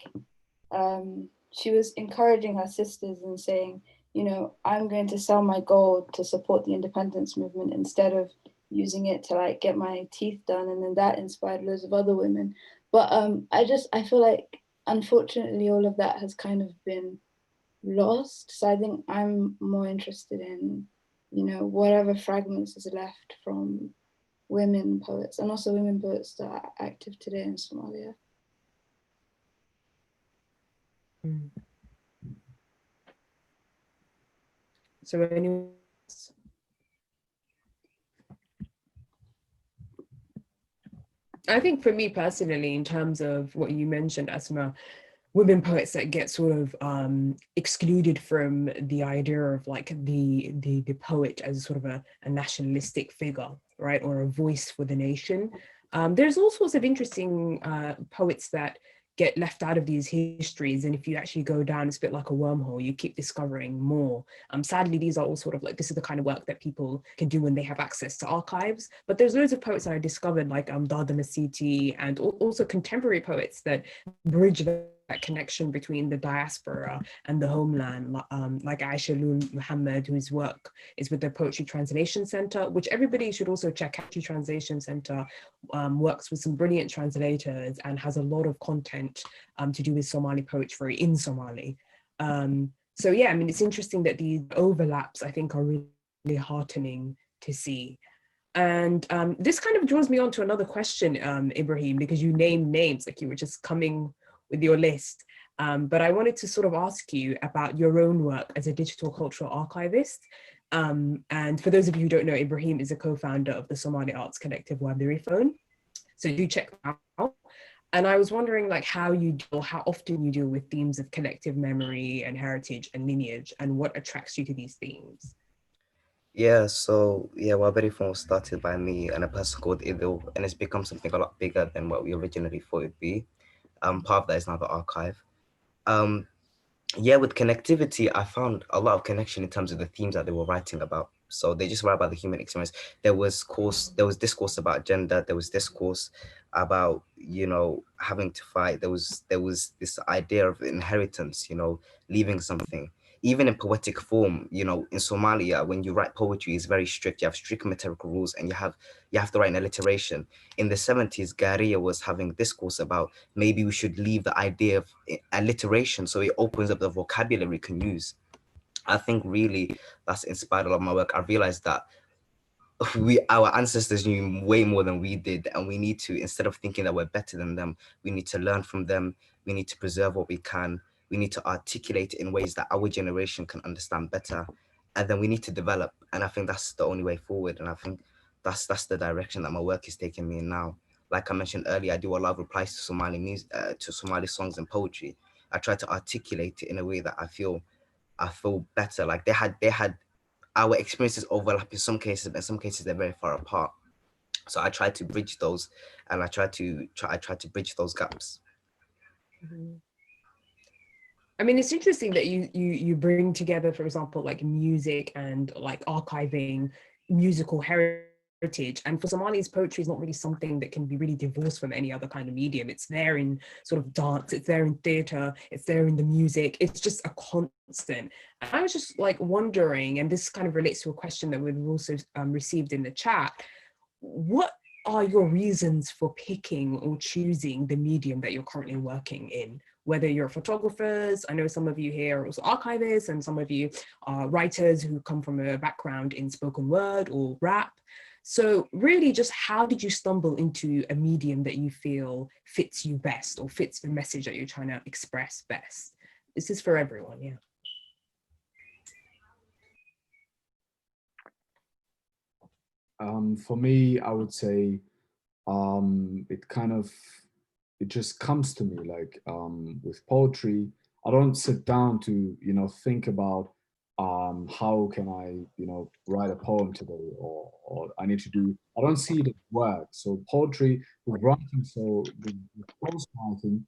she was encouraging her sisters and saying, you know, I'm going to sell my gold to support the independence movement instead of using it to like get my teeth done. And then that inspired loads of other women. But I feel like unfortunately all of that has kind of been lost. So I think I'm more interested in, you know, whatever fragments is left from women poets and also women poets that are active today in Somalia. Mm. So anyone else? I think for me personally, in terms of what you mentioned, Asma, women poets that get sort of excluded from the idea of like the poet as sort of a nationalistic figure, right, or a voice for the nation. There's all sorts of interesting poets that get left out of these histories, and if you actually go down, it's a bit like a wormhole. You keep discovering more. Sadly, these are all sort of like, this is the kind of work that people can do when they have access to archives. But there's loads of poets that I discovered, like Dada Masiti, and also contemporary poets that bridge that connection between the diaspora and the homeland, like Aisha Lul Muhammad, whose work is with the Poetry Translation Center, which everybody should also check out. Poetry Translation Center works with some brilliant translators and has a lot of content to do with Somali poetry in Somali. So yeah, I mean, it's interesting that these overlaps, I think, are really heartening to see. And this kind of draws me on to another question, Ibrahim, because you named names, like you were just coming with your list. But I wanted to sort of ask you about your own work as a digital cultural archivist. And for those of you who don't know, Ibrahim is a co-founder of the Somali Arts Collective Wabiri Phone. So do check them out. And I was wondering like how often you deal with themes of collective memory and heritage and lineage, and what attracts you to these themes. Yeah, so yeah, Waberi Phone was started by me and a person called Idil, and it's become something a lot bigger than what we originally thought it'd be. Part of that is now the archive. Yeah, with connectivity, I found a lot of connection in terms of the themes that they were writing about. So they just write about the human experience. There was discourse about gender. There was discourse about, you know, having to fight. There was this idea of inheritance, you know, leaving something. Even in poetic form, you know, in Somalia, when you write poetry, it's very strict. You have strict metrical rules, and you have to write an alliteration. In the 70s, Garia was having discourse about maybe we should leave the idea of alliteration so it opens up the vocabulary we can use. I think really that's inspired a lot of my work. I realized that our ancestors knew way more than we did, and we need to, instead of thinking that we're better than them, we need to learn from them. We need to preserve what we can. We need to articulate it in ways that our generation can understand better, and then we need to develop. And I think that's the only way forward. And I think that's the direction that my work is taking me in now. Like I mentioned earlier, I do a lot of replies to Somali music, to Somali songs and poetry. I try to articulate it in a way that I feel better. Like they had our experiences overlap in some cases, but in some cases they're very far apart. So I try to bridge those, and I try to bridge those gaps. Mm-hmm. I mean, it's interesting that you bring together, for example, like music and like archiving musical heritage. And for Somalis, poetry is not really something that can be really divorced from any other kind of medium. It's there in sort of dance, it's there in theater, it's there in the music. It's just a constant. And I was just like wondering, and this kind of relates to a question that we've also received in the chat. What are your reasons for picking or choosing the medium that you're currently working in? Whether you're photographers, I know some of you here are also archivists, and some of you are writers who come from a background in spoken word or rap. So really just how did you stumble into a medium that you feel fits you best or fits the message that you're trying to express best? This is for everyone, yeah. For me, I would say it just comes to me like with poetry. I don't sit down to think about how can I write a poem today, or I need to do. I don't see it as work. So poetry with writing, so with prose writing,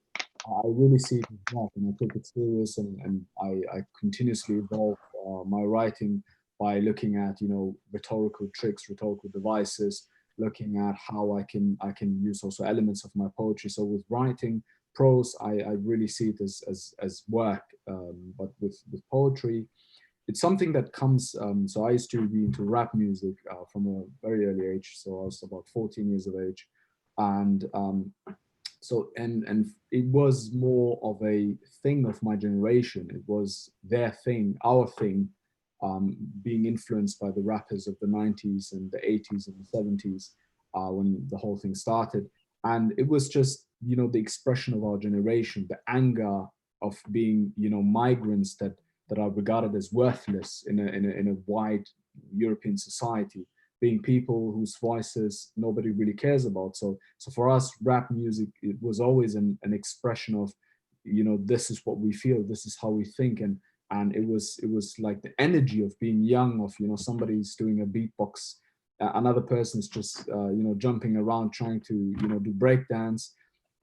I really see it as work, and I take it serious, and I continuously evolve my writing by looking at rhetorical tricks, rhetorical devices, looking at how I can use also elements of my poetry. So with writing, prose, I really see it as work. But with poetry, it's something that comes. So I used to be into rap music from a very early age. So I was about 14 years of age, and so and it was more of a thing of my generation. It was their thing, our thing, being influenced by the rappers of the 90s and the 80s and the 70s when the whole thing started. And it was just, you know, the expression of our generation, the anger of being, you know, migrants that are regarded as worthless in a wide European society, being people whose voices nobody really cares about. So for us, rap music, it was always an expression of, you know, this is what we feel, this is how we think, and it was like the energy of being young, of, you know, somebody's doing a beatbox, another person's just you know, jumping around trying to, you know, do breakdance,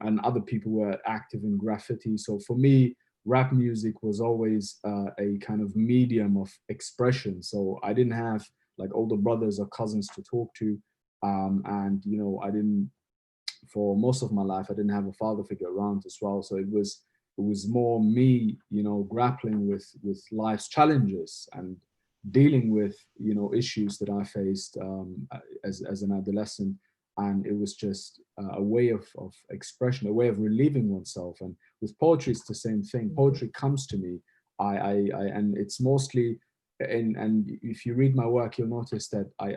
and other people were active in graffiti. So for me, rap music was always a kind of medium of expression. So I didn't have like older brothers or cousins to talk to, and you know, I didn't, for most of my life, I didn't have a father figure around as well. So it was more me, you know, grappling with life's challenges and dealing with, you know, issues that I faced as an adolescent. And it was just a way of expression, a way of relieving oneself. And with poetry, it's the same thing. Poetry comes to me, and it's mostly, and if you read my work, you'll notice that I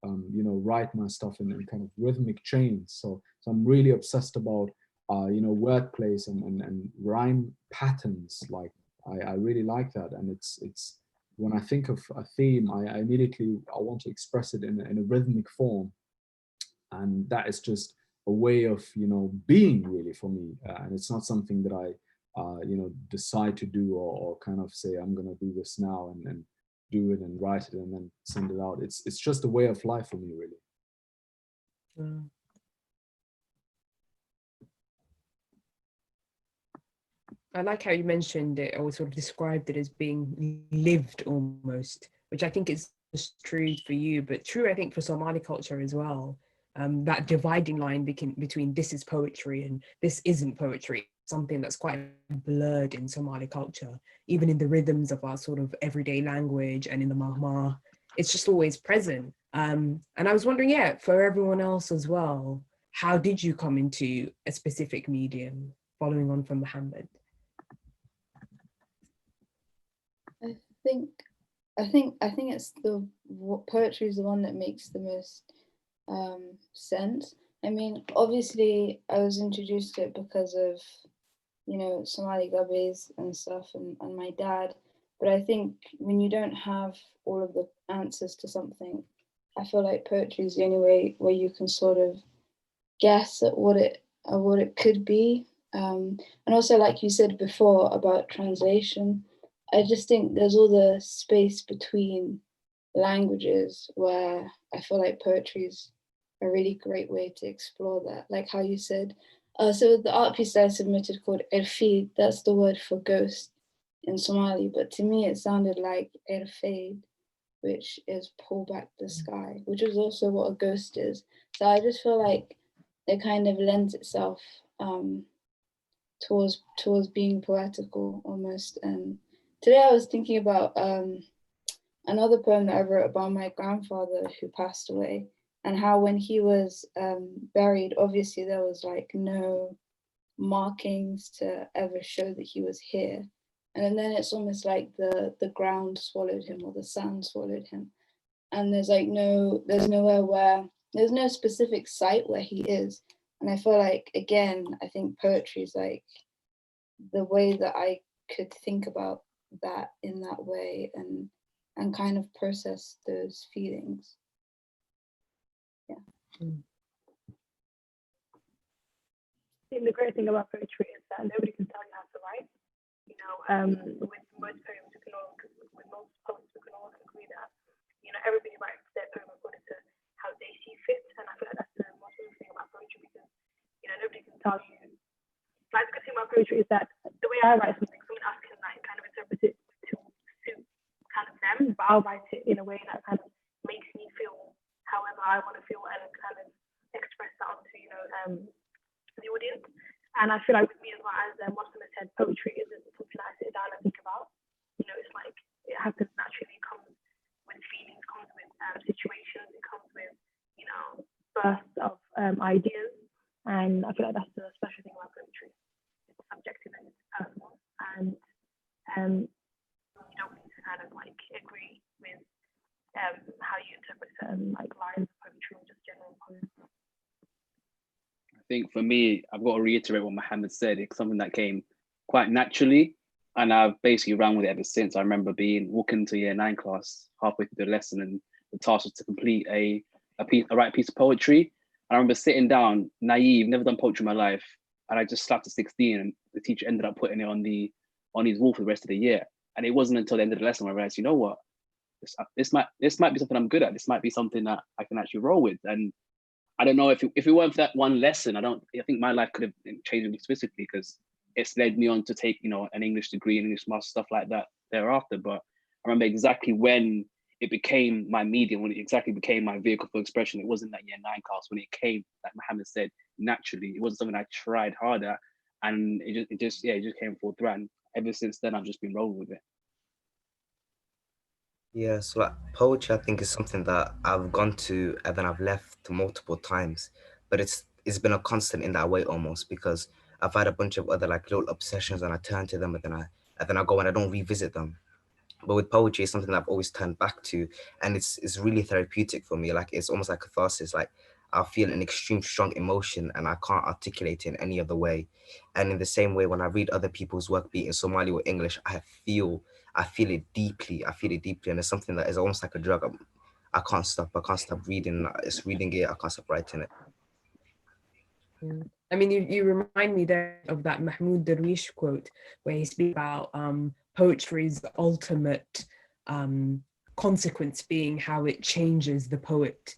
you know, write my stuff in kind of rhythmic chains. So I'm really obsessed about you know, wordplays and rhyme patterns. Like I really like that, and it's when I think of a theme, I immediately want to express it in a rhythmic form, and that is just a way of, you know, being really for me. And it's not something that I you know, decide to do, or kind of say I'm gonna do this now and do it and write it and then send it out. It's just a way of life for me, really. Mm. I like how you mentioned it, or sort of described it as being lived almost, which I think is just true for you, but true, I think, for Somali culture as well. That dividing line between this is poetry and this isn't poetry, something that's quite blurred in Somali culture, even in the rhythms of our sort of everyday language and in the mahmah. It's just always present. And I was wondering, yeah, for everyone else as well, how did you come into a specific medium, following on from Muhammad? I think it's poetry is the one that makes the most sense. I mean, obviously, I was introduced to it because of, you know, Somali gabes and stuff, and my dad. But I think when you don't have all of the answers to something, I feel like poetry is the only way where you can sort of guess at what it could be. And also, like you said before about translation, I just think there's all the space between languages where I feel like poetry is a really great way to explore that. Like how you said, so the art piece that I submitted called Erfid, that's the word for ghost in Somali, but to me it sounded like Erfid, which is pull back the sky, which is also what a ghost is. So I just feel like it kind of lends itself towards being poetical almost. And today I was thinking about another poem that I wrote about my grandfather who passed away, and how when he was buried, obviously there was like no markings to ever show that he was here. And then it's almost like the ground swallowed him, or the sand swallowed him. And there's nowhere where, there's no specific site where he is. And I feel like, again, I think poetry is like the way that I could think about that in that way, and kind of process those feelings. Yeah. I think the great thing about poetry is that nobody can tell you how to write. You know, with most poems, with most poets, we can all agree that, you know, everybody writes their poem according to how they see fit. And I feel like that's the most important thing about poetry, because, you know, nobody can tell you. Like, the good thing about poetry is that the way I write something, someone else can like kind of interpret it to suit kind of them, but I'll write it in a way that kind of makes me feel however I want to feel, and kind of express that onto, you know, the audience. And I feel like with me, poetry isn't something I sit down and think about. You know, it's like it happens naturally, it comes with feelings, comes with situations, it comes with, you know, bursts of ideas. And I feel like that's the special thing about poetry. It's subjective and it's personal. And you don't need to kind of like agree with how you interpret certain like lines of poetry or just general poems. I think for me, I've got to reiterate what Mohammed said. It's something that came quite naturally, and I've basically ran with it ever since. I remember walking into year 9 class halfway through the lesson, and the task was to complete a right piece of poetry. I remember sitting down, naive, never done poetry in my life, and I just slapped a 16, and the teacher ended up putting it on his wall for the rest of the year. And it wasn't until the end of the lesson where I realized, you know what, this might be something I'm good at. This might be something that I can actually roll with. And I don't know if it weren't for that one lesson, I think my life could have changed explicitly, because it's led me on to take, you know, an English degree and English master, stuff like that thereafter. But I remember exactly when it became my medium, when it exactly became my vehicle for expression. It wasn't that year 9 class, when it came, like Mohammed said, naturally. It wasn't something I tried harder, and it just came forth. And ever since then, I've just been rolling with it. Yeah, so like poetry, I think is something that I've gone to and then I've left multiple times, but it's been a constant in that way almost, because I've had a bunch of other like little obsessions and I turn to them and then I go and I don't revisit them. But with poetry, it's something that I've always turned back to, and it's really therapeutic for me. Like it's almost like catharsis. Like I feel an extreme strong emotion and I can't articulate it in any other way. And in the same way, when I read other people's work, be it in Somali or English, I feel it deeply. I feel it deeply, and it's something that is almost like a drug. I can't stop. I can't stop reading. It's reading it. I can't stop writing it. I mean, you remind me there of that Mahmoud Darwish quote where he speaks about poetry's ultimate consequence being how it changes the poet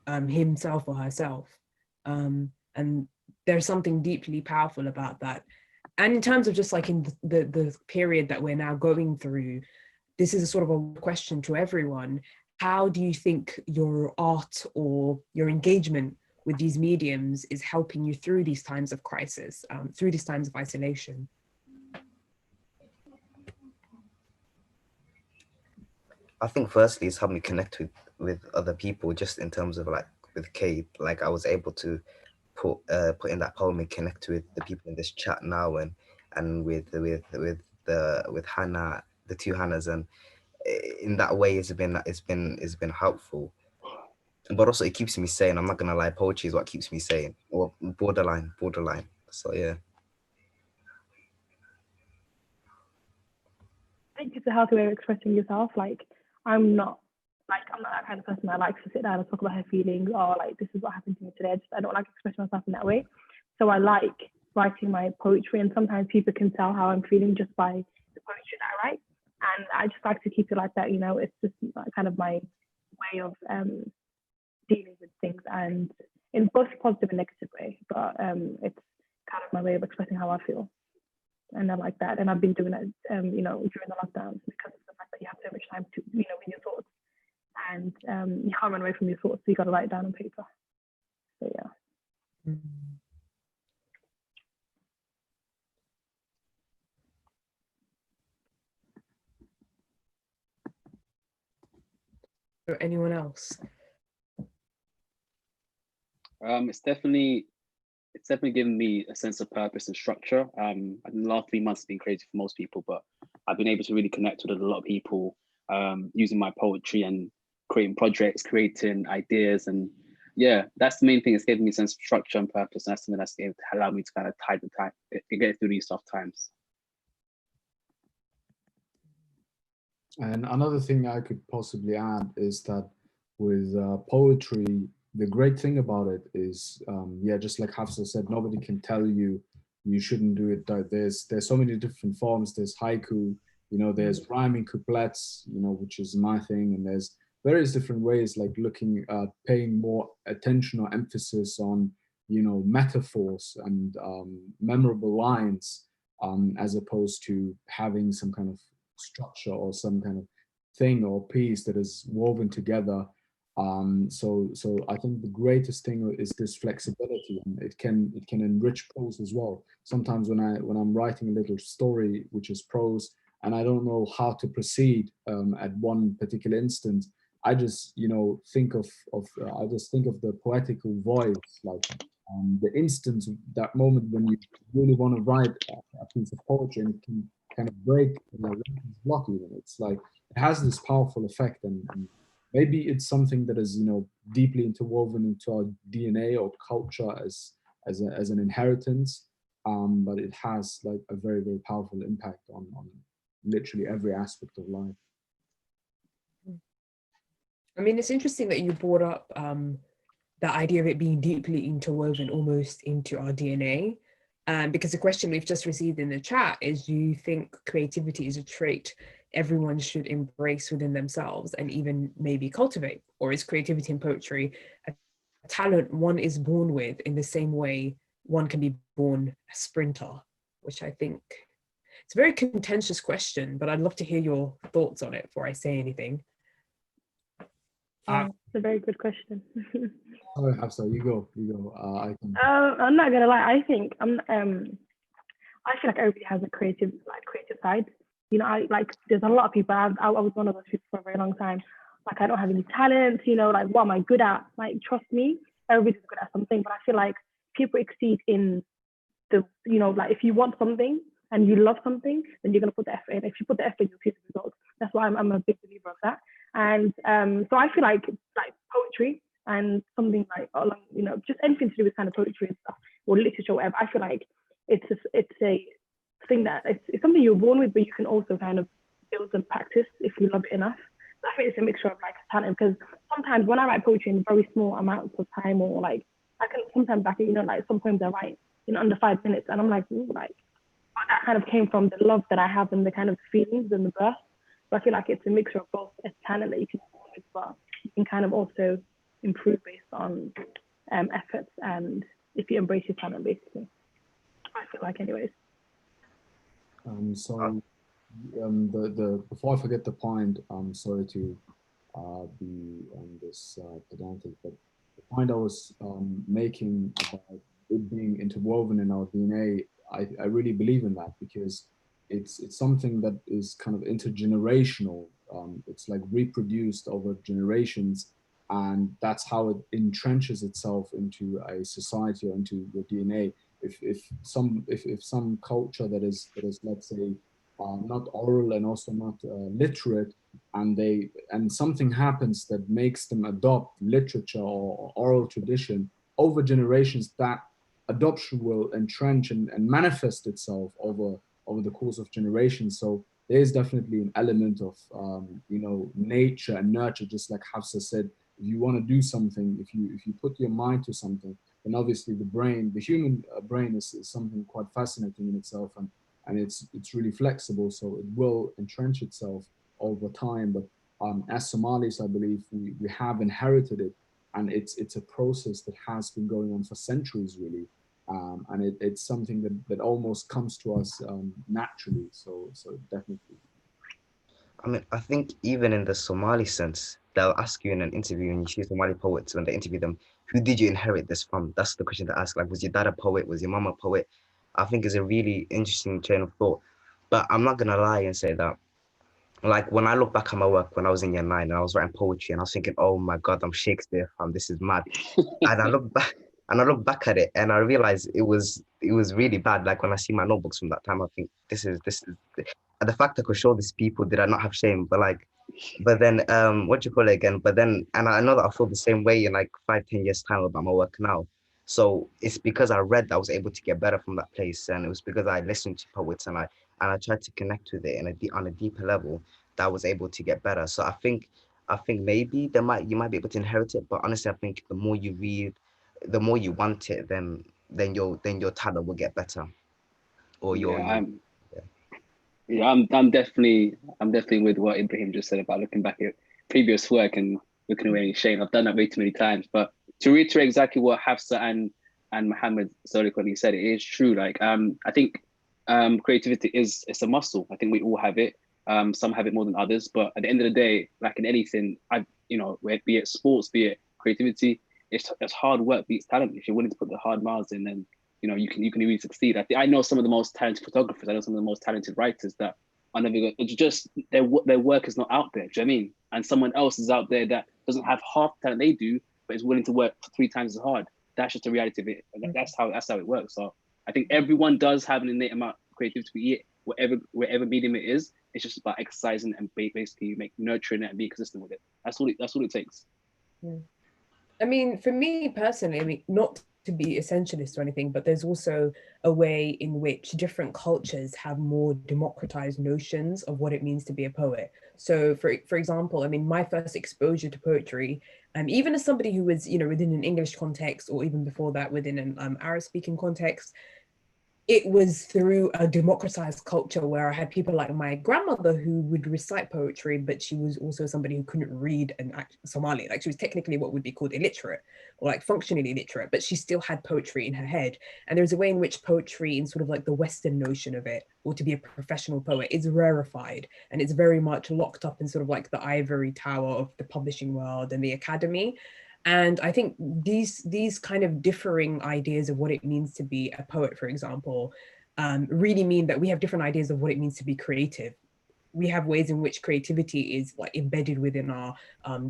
himself or herself. And there's something deeply powerful about that. And in terms of just like in the period that we're now going through, this is a sort of a question to everyone. How do you think your art or your engagement with these mediums is helping you through these times of crisis, through these times of isolation? I think firstly it's helped me connect with other people, just in terms of like with Kate, like I was able to put in that poem and connect with the people in this chat now, and with Hannah, the 2 Hannahs, and in that way it's been helpful. But also it keeps me sane. I'm not gonna lie, poetry is what keeps me sane, or borderline. So yeah. I think it's a healthy way of expressing yourself. Like I'm not that kind of person that likes to sit down and talk about her feelings, or like this is what happened to me today. I don't like expressing myself in that way. So I like writing my poetry, and sometimes people can tell how I'm feeling just by the poetry that I write. And I just like to keep it like that, you know. It's just like kind of my way of dealing with things, and in both positive and negative way. But it's kind of my way of expressing how I feel. And I like that. And I've been doing that, you know, during the lockdowns, because of the fact that you have so much time to, you know, with your thoughts, and you can't run away from your thoughts. So you got to write it down on paper. So yeah. Or anyone else? It's definitely given me a sense of purpose and structure. I think the last 3 months have been crazy for most people, but I've been able to really connect with a lot of people using my poetry and creating projects, creating ideas. And yeah, that's the main thing. It's given me a sense of structure and purpose. And that's something that's allowed me to kind of tide the time, get through these tough times. And another thing I could possibly add is that with poetry, the great thing about it is, yeah, just like Hafsa said, nobody can tell you you shouldn't do it. There's so many different forms. There's haiku, you know, there's rhyming couplets, you know, which is my thing, and there's various different ways, like looking at paying more attention or emphasis on, you know, metaphors and memorable lines, as opposed to having some kind of structure or some kind of thing or piece that is woven together. So I think the greatest thing is this flexibility, and it can enrich prose as well. Sometimes when I'm writing a little story which is prose, and I don't know how to proceed at one particular instance, I just think of I just think of the poetical voice, like the instance, that moment when you really want to write a piece of poetry and it can kind of break block even. It's like it has this powerful effect, and maybe it's something that is deeply interwoven into our DNA or culture as an inheritance, but it has like a very, very powerful impact on literally every aspect of life. I mean, it's interesting that you brought up the idea of it being deeply interwoven almost into our DNA. Because the question we've just received in the chat is, do you think creativity is a trait everyone should embrace within themselves and even maybe cultivate? Or is creativity and poetry a talent one is born with in the same way one can be born a sprinter? Which I think it's a very contentious question, but I'd love to hear your thoughts on it before I say anything. It's a very good question. Sorry, Hafsa, you go. I can. I'm not gonna lie. I think I feel like everybody has a creative side. There's a lot of people. I was one of those people for a very long time. Like, I don't have any talents. Like, what am I good at? Like, trust me, everybody's good at something. But I feel like people exceed in the like, if you want something and you love something, then you're gonna put the effort in. If you put the effort in, you'll see the results. That's why I'm a big believer of that. And so I feel like poetry and something like along, just anything to do with kind of poetry and stuff or literature, or whatever. I feel like it's a thing that it's something you're born with, but you can also kind of build and practice if you love it enough. So I think it's a mixture of like talent, because sometimes when I write poetry in very small amounts of time, or like I can sometimes like some poems I write under 5 minutes, and I'm like, that kind of came from the love that I have and the kind of feelings and the burst. So I feel like it's a mixture of both a talent that you can born with, but you can kind of also improve based on efforts and if you embrace your talent, basically. I feel like, anyways. Before I forget the point, I'm sorry to be this pedantic, but the point I was making about it being interwoven in our DNA, I really believe in that, because it's something that is kind of intergenerational. It's like reproduced over generations, and that's how it entrenches itself into a society or into your DNA. If some culture that is let's say not oral and also not literate, and something happens that makes them adopt literature or oral tradition over generations, that adoption will entrench and manifest itself over the course of generations. So there is definitely an element of nature and nurture, just like Hafsa said. If you want to do something, if you put your mind to something, then obviously the human brain is something quite fascinating in itself, and it's really flexible, so it will entrench itself over time. But as Somalis, I believe we have inherited it, and it's a process that has been going on for centuries, really. And it's something that almost comes to us naturally. So definitely. I mean, I think even in the Somali sense, they'll ask you in an interview, and you see Somali poets, when they interview them, who did you inherit this from? That's the question they ask. Like, was your dad a poet? Was your mom a poet? I think is a really interesting chain of thought. But I'm not gonna lie and say that, like, when I look back at my work when I was in year 9 and I was writing poetry, and I was thinking, oh my God, I'm Shakespeare, fam, this is mad. And I look back at it and I realized it was really bad. Like, when I see my notebooks from that time, I think this is and the fact I could show these people, did I not have shame? But then what do you call it again? But then, and I know that I feel the same way in like 5-10 years time about my work now. So it's because I read that I was able to get better from that place, and it was because I listened to poets and I tried to connect with it on a deeper level, that I was able to get better. So I think maybe you might be able to inherit it, but honestly, I think the more you read, the more you want it, then your talent will get better, or I'm definitely with what Ibrahim just said about looking back at previous work and looking away in shame. I've done that way too many times. But to reiterate exactly what Hafsa and Mohammed Sadiq said, it is true. Like I think creativity it's a muscle. I think we all have it. Some have it more than others, but at the end of the day, like in anything, you know, be it sports, be it creativity, it's hard work beats talent. If you're willing to put the hard miles in, then you know you can really succeed. I know some of the most talented photographers. I know some of the most talented writers that are never going. It's just their work is not out there. Do you know what I mean? And someone else is out there that doesn't have half the talent they do, but is willing to work 3 times as hard. That's just the reality of it. That's how it works. So I think everyone does have an innate amount of creativity, whatever medium it is. It's just about exercising and basically nurturing it and being consistent with it. That's all it takes. Yeah. I mean, for me personally, I mean, not to be essentialist or anything, but there's also a way in which different cultures have more democratized notions of what it means to be a poet. So for example, I mean, my first exposure to poetry, even as somebody who was, you know, within an English context, or even before that within an Arab speaking context, it was through a democratized culture where I had people like my grandmother who would recite poetry, but she was also somebody who couldn't read and act Somali. Like, she was technically what would be called illiterate, or like functionally illiterate, but she still had poetry in her head. And there's a way in which poetry, in sort of like the Western notion of it, or to be a professional poet, is rarefied, and it's very much locked up in sort of like the ivory tower of the publishing world and the academy. And I think these kind of differing ideas of what it means to be a poet, for example, really mean that we have different ideas of what it means to be creative. We have ways in which creativity is like embedded within our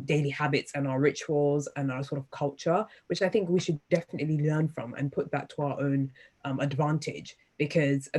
daily habits and our rituals and our sort of culture, which I think we should definitely learn from and put that to our own advantage, because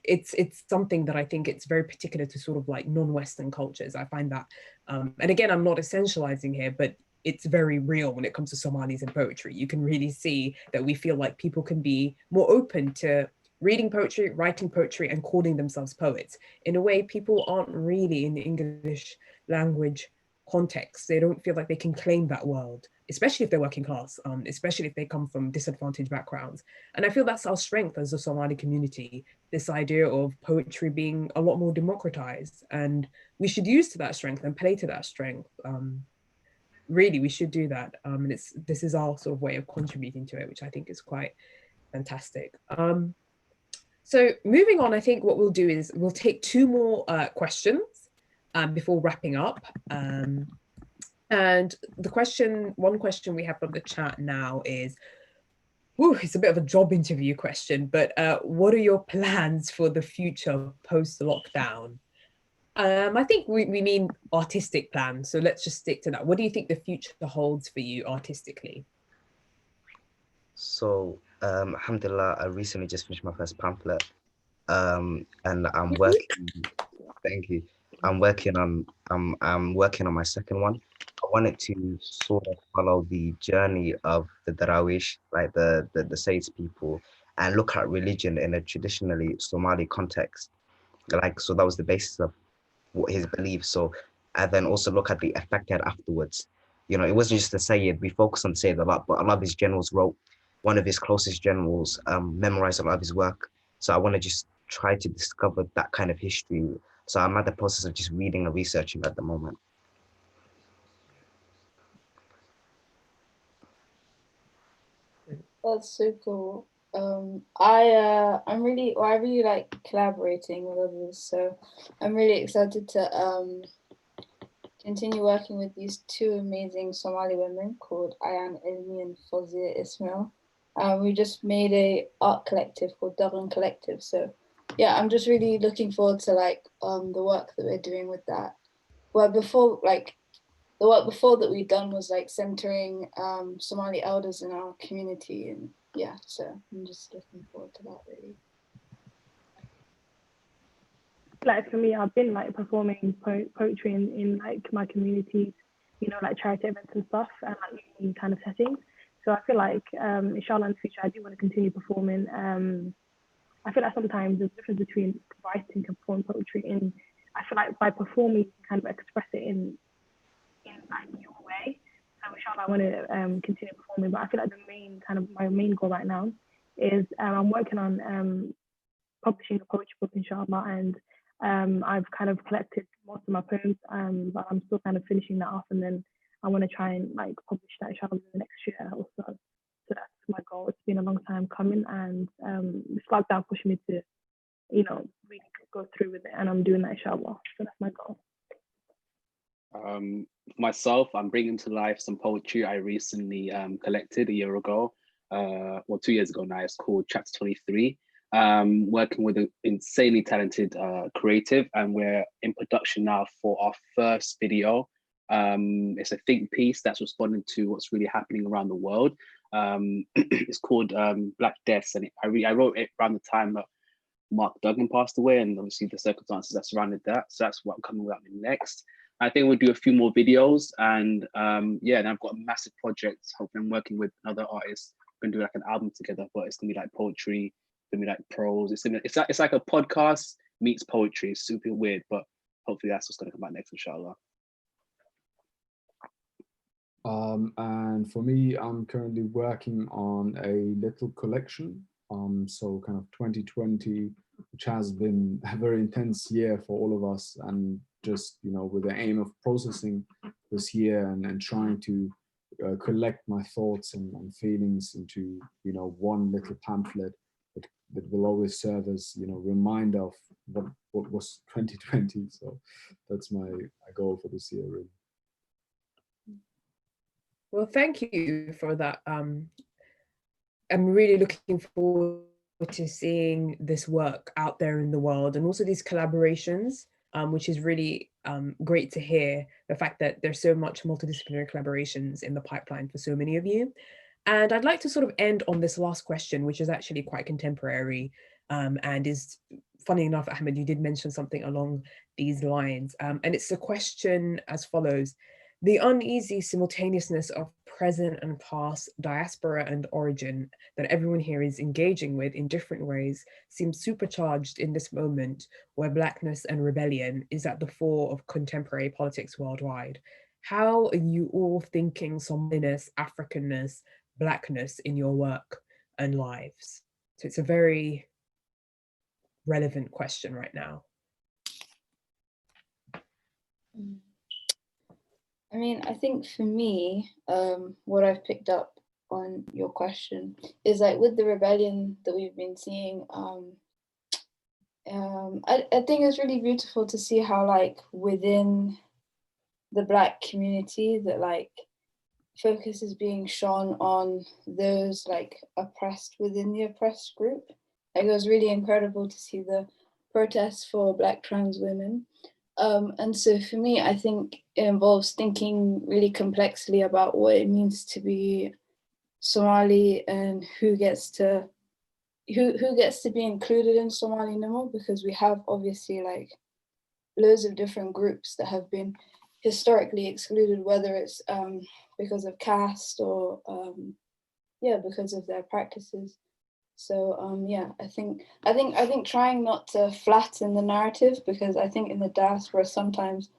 it's something that I think it's very particular to sort of like non-Western cultures. I find that, and again, I'm not essentializing here, but it's very real when it comes to Somalis and poetry. You can really see that we feel like people can be more open to reading poetry, writing poetry, and calling themselves poets in a way people aren't really in the English language context. They don't feel like they can claim that world, especially if they're working class, especially if they come from disadvantaged backgrounds. And I feel that's our strength as a Somali community, this idea of poetry being a lot more democratized. And we should use to that strength and play to that strength. Really, we should do that. And this is our sort of way of contributing to it, which I think is quite fantastic. So moving on, I think what we'll do is we'll take 2 more questions before wrapping up. And one question we have from the chat now is, it's a bit of a job interview question, but what are your plans for the future post-lockdown? I think we mean artistic plans, so let's just stick to that. What do you think the future holds for you artistically? So, alhamdulillah, I recently just finished my first pamphlet, and I'm working. Thank you. I'm working on my second one. I wanted to sort of follow the journey of the Darawish, like the Sayyid's people, and look at religion in a traditionally Somali context. Like, so that was the basis of what his beliefs. So, and then also look at the effect it had afterwards. You know, it wasn't just the Sayyid. We focus on Sayyid a lot, but a lot of his generals wrote. One of his closest generals memorized a lot of his work. So I want to just try to discover that kind of history. So I'm at the process of just reading and researching at the moment. That's so cool. I really like collaborating with others, so I'm really excited to continue working with these 2 amazing Somali women called Ayan Ilmi and Fawzia Ismail. We just made a art collective called Dublin Collective. So yeah, I'm just really looking forward to like the work that we're doing with that. Well, before like the work before that we've done was like centering Somali elders in our community, and yeah, so I'm just looking forward to that really. Like for me, I've been like performing poetry in like my communities, you know, like charity events and stuff, and like in kind of settings. So I feel like inshallah in the future I do want to continue performing. I feel like sometimes there's a difference between writing and performing poetry. I feel like by performing you can kind of express it in like your way. So inshallah I want to continue performing, but I feel like my main goal right now is I'm working on publishing a poetry book inshallah, and I've kind of collected most of my poems, but I'm still kind of finishing that off, and then I want to try and like publish that inshallah in the next year or so. So that's my goal. It's been a long time coming, and this lockdown pushed me to, you know, really go through with it, and I'm doing that inshallah. So that's my goal. For myself, I'm bringing to life some poetry I recently collected a year ago, well, 2 years ago now. It's called Chapter 23. Working with an insanely talented creative, and we're in production now for our first video. It's a think piece that's responding to what's really happening around the world. It's called Black Deaths, and I wrote it around the time that Mark Duggan passed away, and obviously the circumstances that surrounded that. So that's what I'm coming up with next. I think we'll do a few more videos, and yeah, and I've got a massive project. Hopefully, I'm working with another artist. We're gonna do like an album together, but it's gonna be like poetry, it's gonna be like prose. It's like a podcast meets poetry. It's super weird, but hopefully that's what's gonna come out next, inshallah. And for me, I'm currently working on a little collection. So kind of 2020, which has been a very intense year for all of us, and just, you know, with the aim of processing this year and trying to collect my thoughts and feelings into, you know, one little pamphlet that will always serve as, you know, reminder of what was 2020. So that's my goal for this year, really. Well, thank you for that. I'm really looking forward to seeing this work out there in the world, and also these collaborations, which is really great to hear, the fact that there's so much multidisciplinary collaborations in the pipeline for so many of you. And I'd like to sort of end on this last question, which is actually quite contemporary, and is, funny enough, Ahmed, you did mention something along these lines. And it's a question as follows: the uneasy simultaneousness of present and past, diaspora and origin that everyone here is engaging with in different ways seems supercharged in this moment where Blackness and rebellion is at the fore of contemporary politics worldwide. How are you all thinking Somaliness, Africanness, Blackness in your work and lives? So it's a very relevant question right now. I mean, I think for me, what I've picked up on your question is like with the rebellion that we've been seeing, I think it's really beautiful to see how like within the Black community that like focus is being shone on those like oppressed within the oppressed group. Like it was really incredible to see the protests for Black trans women. And so for me, I think it involves thinking really complexly about what it means to be Somali and who gets to be included in Somali Nimo, because we have obviously like loads of different groups that have been historically excluded, whether it's because of caste or because of their practices. So yeah, I think trying not to flatten the narrative, because I think in the diaspora sometimes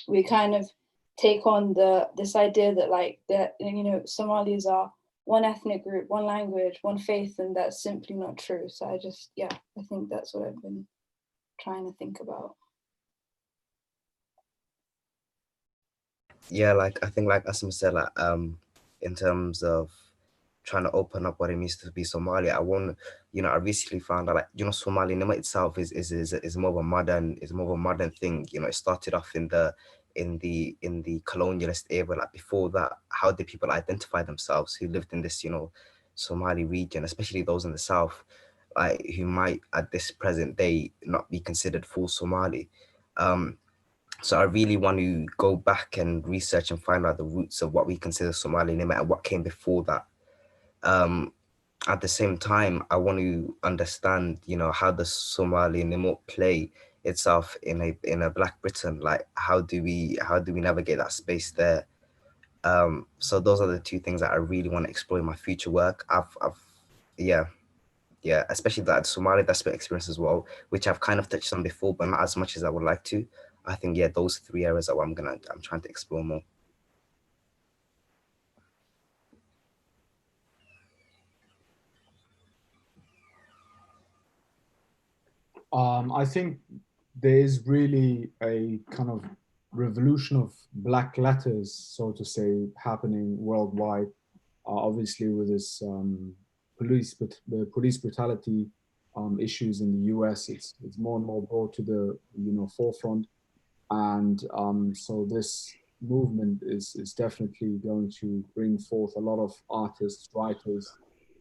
we kind of take on this idea that like that, you know, Somalis are one ethnic group, one language, one faith, and that's simply not true. So I think that's what I've been trying to think about. Yeah, like I think like Asma said, like in terms of trying to open up what it means to be Somali, I recently found out, like, you know, Somali Nima itself is more of a modern thing. You know, it started off in the colonialist era. Like before that, how did people identify themselves who lived in this, you know, Somali region, especially those in the south, like who might at this present day not be considered full Somali. So I really want to go back and research and find out the roots of what we consider Somali, no matter what came before that. At the same time, I want to understand, you know, how the Somali Nimo play itself in a Black Britain. Like, how do we navigate that space there? So those are the two things that I really want to explore in my future work. Especially that Somali diaspora experience as well, which I've kind of touched on before, but not as much as I would like to. I think, yeah, those 3 areas are what I'm trying to explore more. I think there is really a kind of revolution of Black letters, so to say, happening worldwide. Obviously, with this police brutality issues in the US, it's more and more brought to the forefront, and so this movement is definitely going to bring forth a lot of artists, writers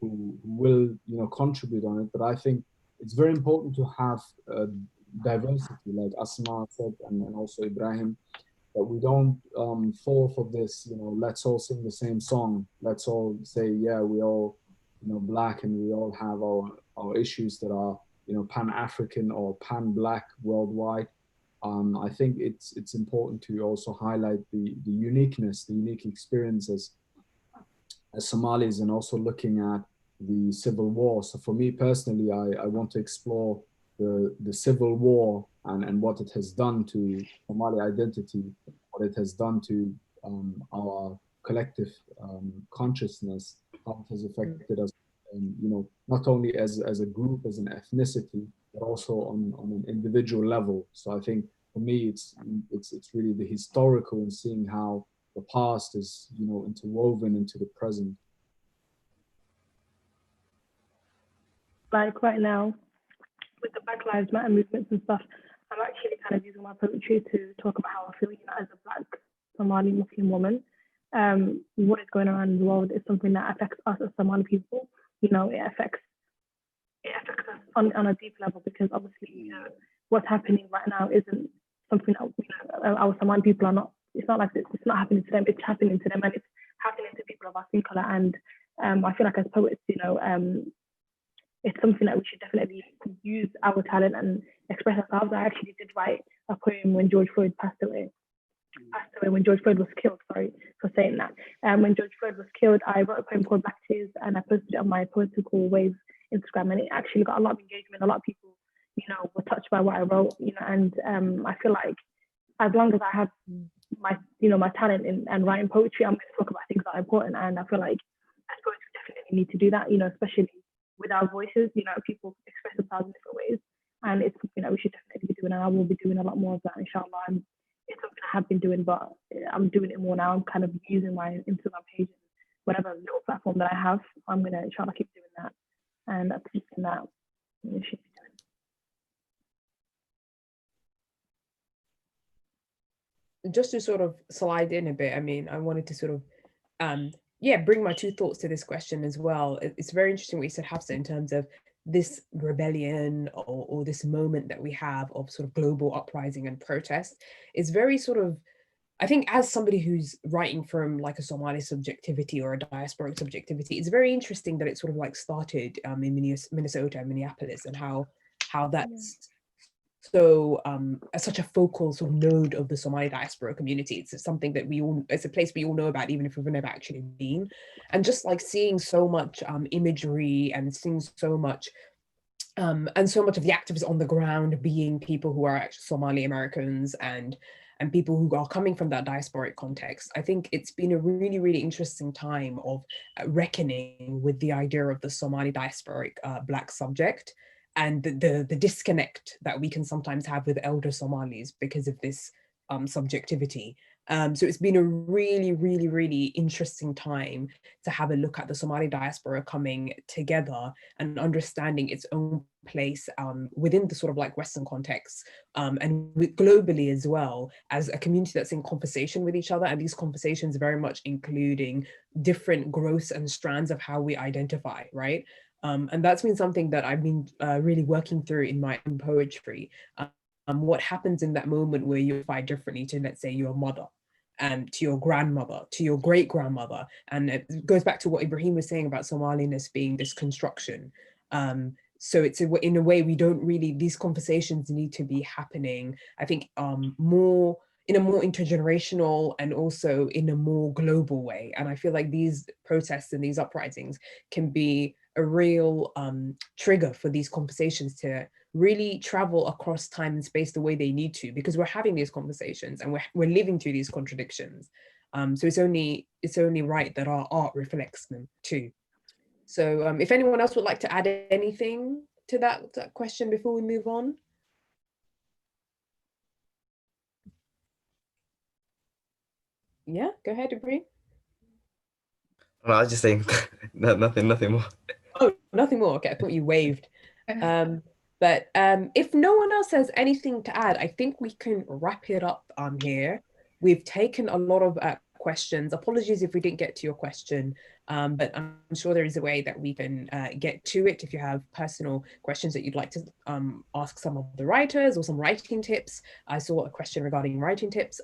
who will, you know, contribute on it. But I think it's very important to have diversity, like Asma said, and also Ibrahim, that we don't fall for this, you know, let's all sing the same song. Let's all say, yeah, we all, you know, black, and we all have our issues that are, you know, pan-African or pan-black worldwide. I think it's important to also highlight the uniqueness, the unique experiences as Somalis, and also looking at the civil war. So for me personally, I want to explore the civil war and what it has done to Somali identity, what it has done to our collective consciousness, how it has affected us, you know, not only as a group, as an ethnicity, but also on an individual level. So I think for me, it's really the historical and seeing how the past is, you know, interwoven into the present. Like right now, with the Black Lives Matter movements and stuff, I'm actually kind of using my poetry to talk about how I feel, you know, as a Black Somali Muslim woman. What is going on in the world is something that affects us as Somali people. You know, it affects us on a deep level, because obviously, you know, what's happening right now isn't something that, you know, our Somali people are not. It's not like it's not happening to them. It's happening to them, and it's happening to people of our skin color. And I feel like as poets, you know, it's something that we should definitely use our talent and express ourselves. I actually did write a poem when George Floyd passed away. When George Floyd was killed, sorry for saying that. When George Floyd was killed, I wrote a poem called Black Tears, and I posted it on my Poetical Wave Instagram, and it actually got a lot of engagement. A lot of people, you know, were touched by what I wrote, you know, and I feel like as long as I have my, you know, my talent and writing poetry, I'm going to talk about things that are important. And I feel like as poets, we definitely need to do that, you know, especially with our voices. You know, people express themselves in different ways, and it's something that we should definitely be doing, and I will be doing a lot more of that, inshallah. And it's something I have been doing, but I'm doing it more now. I'm kind of using my Instagram page, whatever little platform that I have, I'm going to, inshallah, keep doing that. And that's something that we should be doing. Just to sort of slide in a bit, I mean, I wanted to sort of bring my two thoughts to this question as well. It's very interesting what you said, Hafsa, in terms of this rebellion or this moment that we have of sort of global uprising and protest. It's very sort of, I think, as somebody who's writing from like a Somali subjectivity or a diasporic subjectivity, it's very interesting that it sort of like started in Minnesota and Minneapolis, and how that's so such a focal sort of node of the Somali diaspora community. It's something that it's a place we all know about, even if we've never actually been. And just like seeing so much imagery and seeing so much and so much of the activists on the ground being people who are actually Somali Americans and people who are coming from that diasporic context. I think it's been a really, really interesting time of reckoning with the idea of the Somali diasporic Black subject, and the disconnect that we can sometimes have with elder Somalis because of this subjectivity. So it's been a really, really, really interesting time to have a look at the Somali diaspora coming together and understanding its own place within the sort of like Western context, and globally as well, as a community that's in conversation with each other, and these conversations very much including different growths and strands of how we identify, right? And that's been something that I've been really working through in my own poetry. What happens in that moment where you fight differently to, let's say, your mother, to your grandmother, to your great grandmother. And it goes back to what Ibrahim was saying about Somaliness being this construction. So it's in a way we don't really, these conversations need to be happening, I think, more in a more intergenerational and also in a more global way. And I feel like these protests and these uprisings can be a real trigger for these conversations to really travel across time and space the way they need to, because we're having these conversations and we're living through these contradictions. So it's only right that our art reflects them too. So if anyone else would like to add anything to that question before we move on. Yeah, go ahead, Ibrahim. No, I was just saying nothing more. Oh, nothing more. Okay, I thought you waved. But if no one else has anything to add, I think we can wrap it up here. We've taken a lot of questions. Apologies if we didn't get to your question, but I'm sure there is a way that we can get to it. If you have personal questions that you'd like to ask some of the writers or some writing tips. I saw a question regarding writing tips.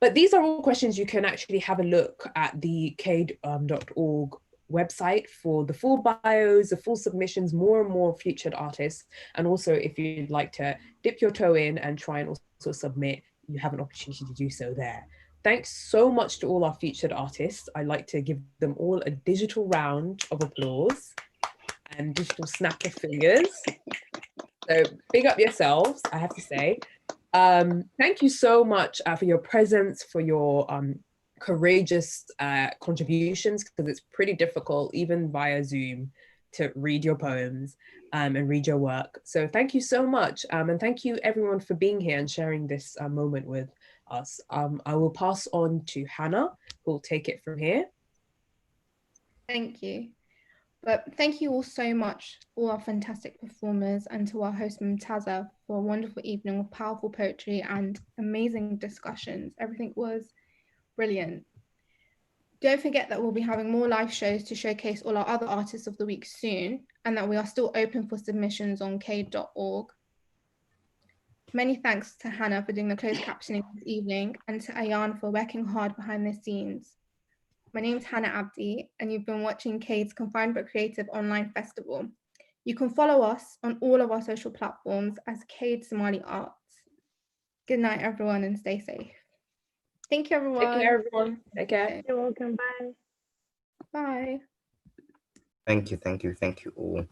But these are all questions you can actually have a look at the cade.org website for the full bios, the full submissions, more and more featured artists. And also if you'd like to dip your toe in and try and also submit, you have an opportunity to do so there. Thanks so much to all our featured artists. I'd like to give them all a digital round of applause and digital snap of fingers. So big up yourselves, I have to say. Thank you so much for your presence, for your courageous contributions, because it's pretty difficult, even via Zoom, to read your poems and read your work. So thank you so much. And thank you everyone for being here and sharing this moment with us. I will pass on to Hannah, who will take it from here. Thank you. But thank you all so much, all our fantastic performers, and to our host Mumtaza for a wonderful evening of powerful poetry and amazing discussions. Everything was brilliant. Don't forget that we'll be having more live shows to showcase all our other artists of the week soon, and that we are still open for submissions on cade.org. Many thanks to Hannah for doing the closed captioning this evening, and to Ayan for working hard behind the scenes. My name is Hannah Abdi, and you've been watching Cade's Confined but Creative Online Festival. You can follow us on all of our social platforms as Cade Somali Arts. Good night, everyone, and stay safe. Thank you, everyone. Take care, everyone. Take care. You're welcome. Bye. Bye. Thank you all.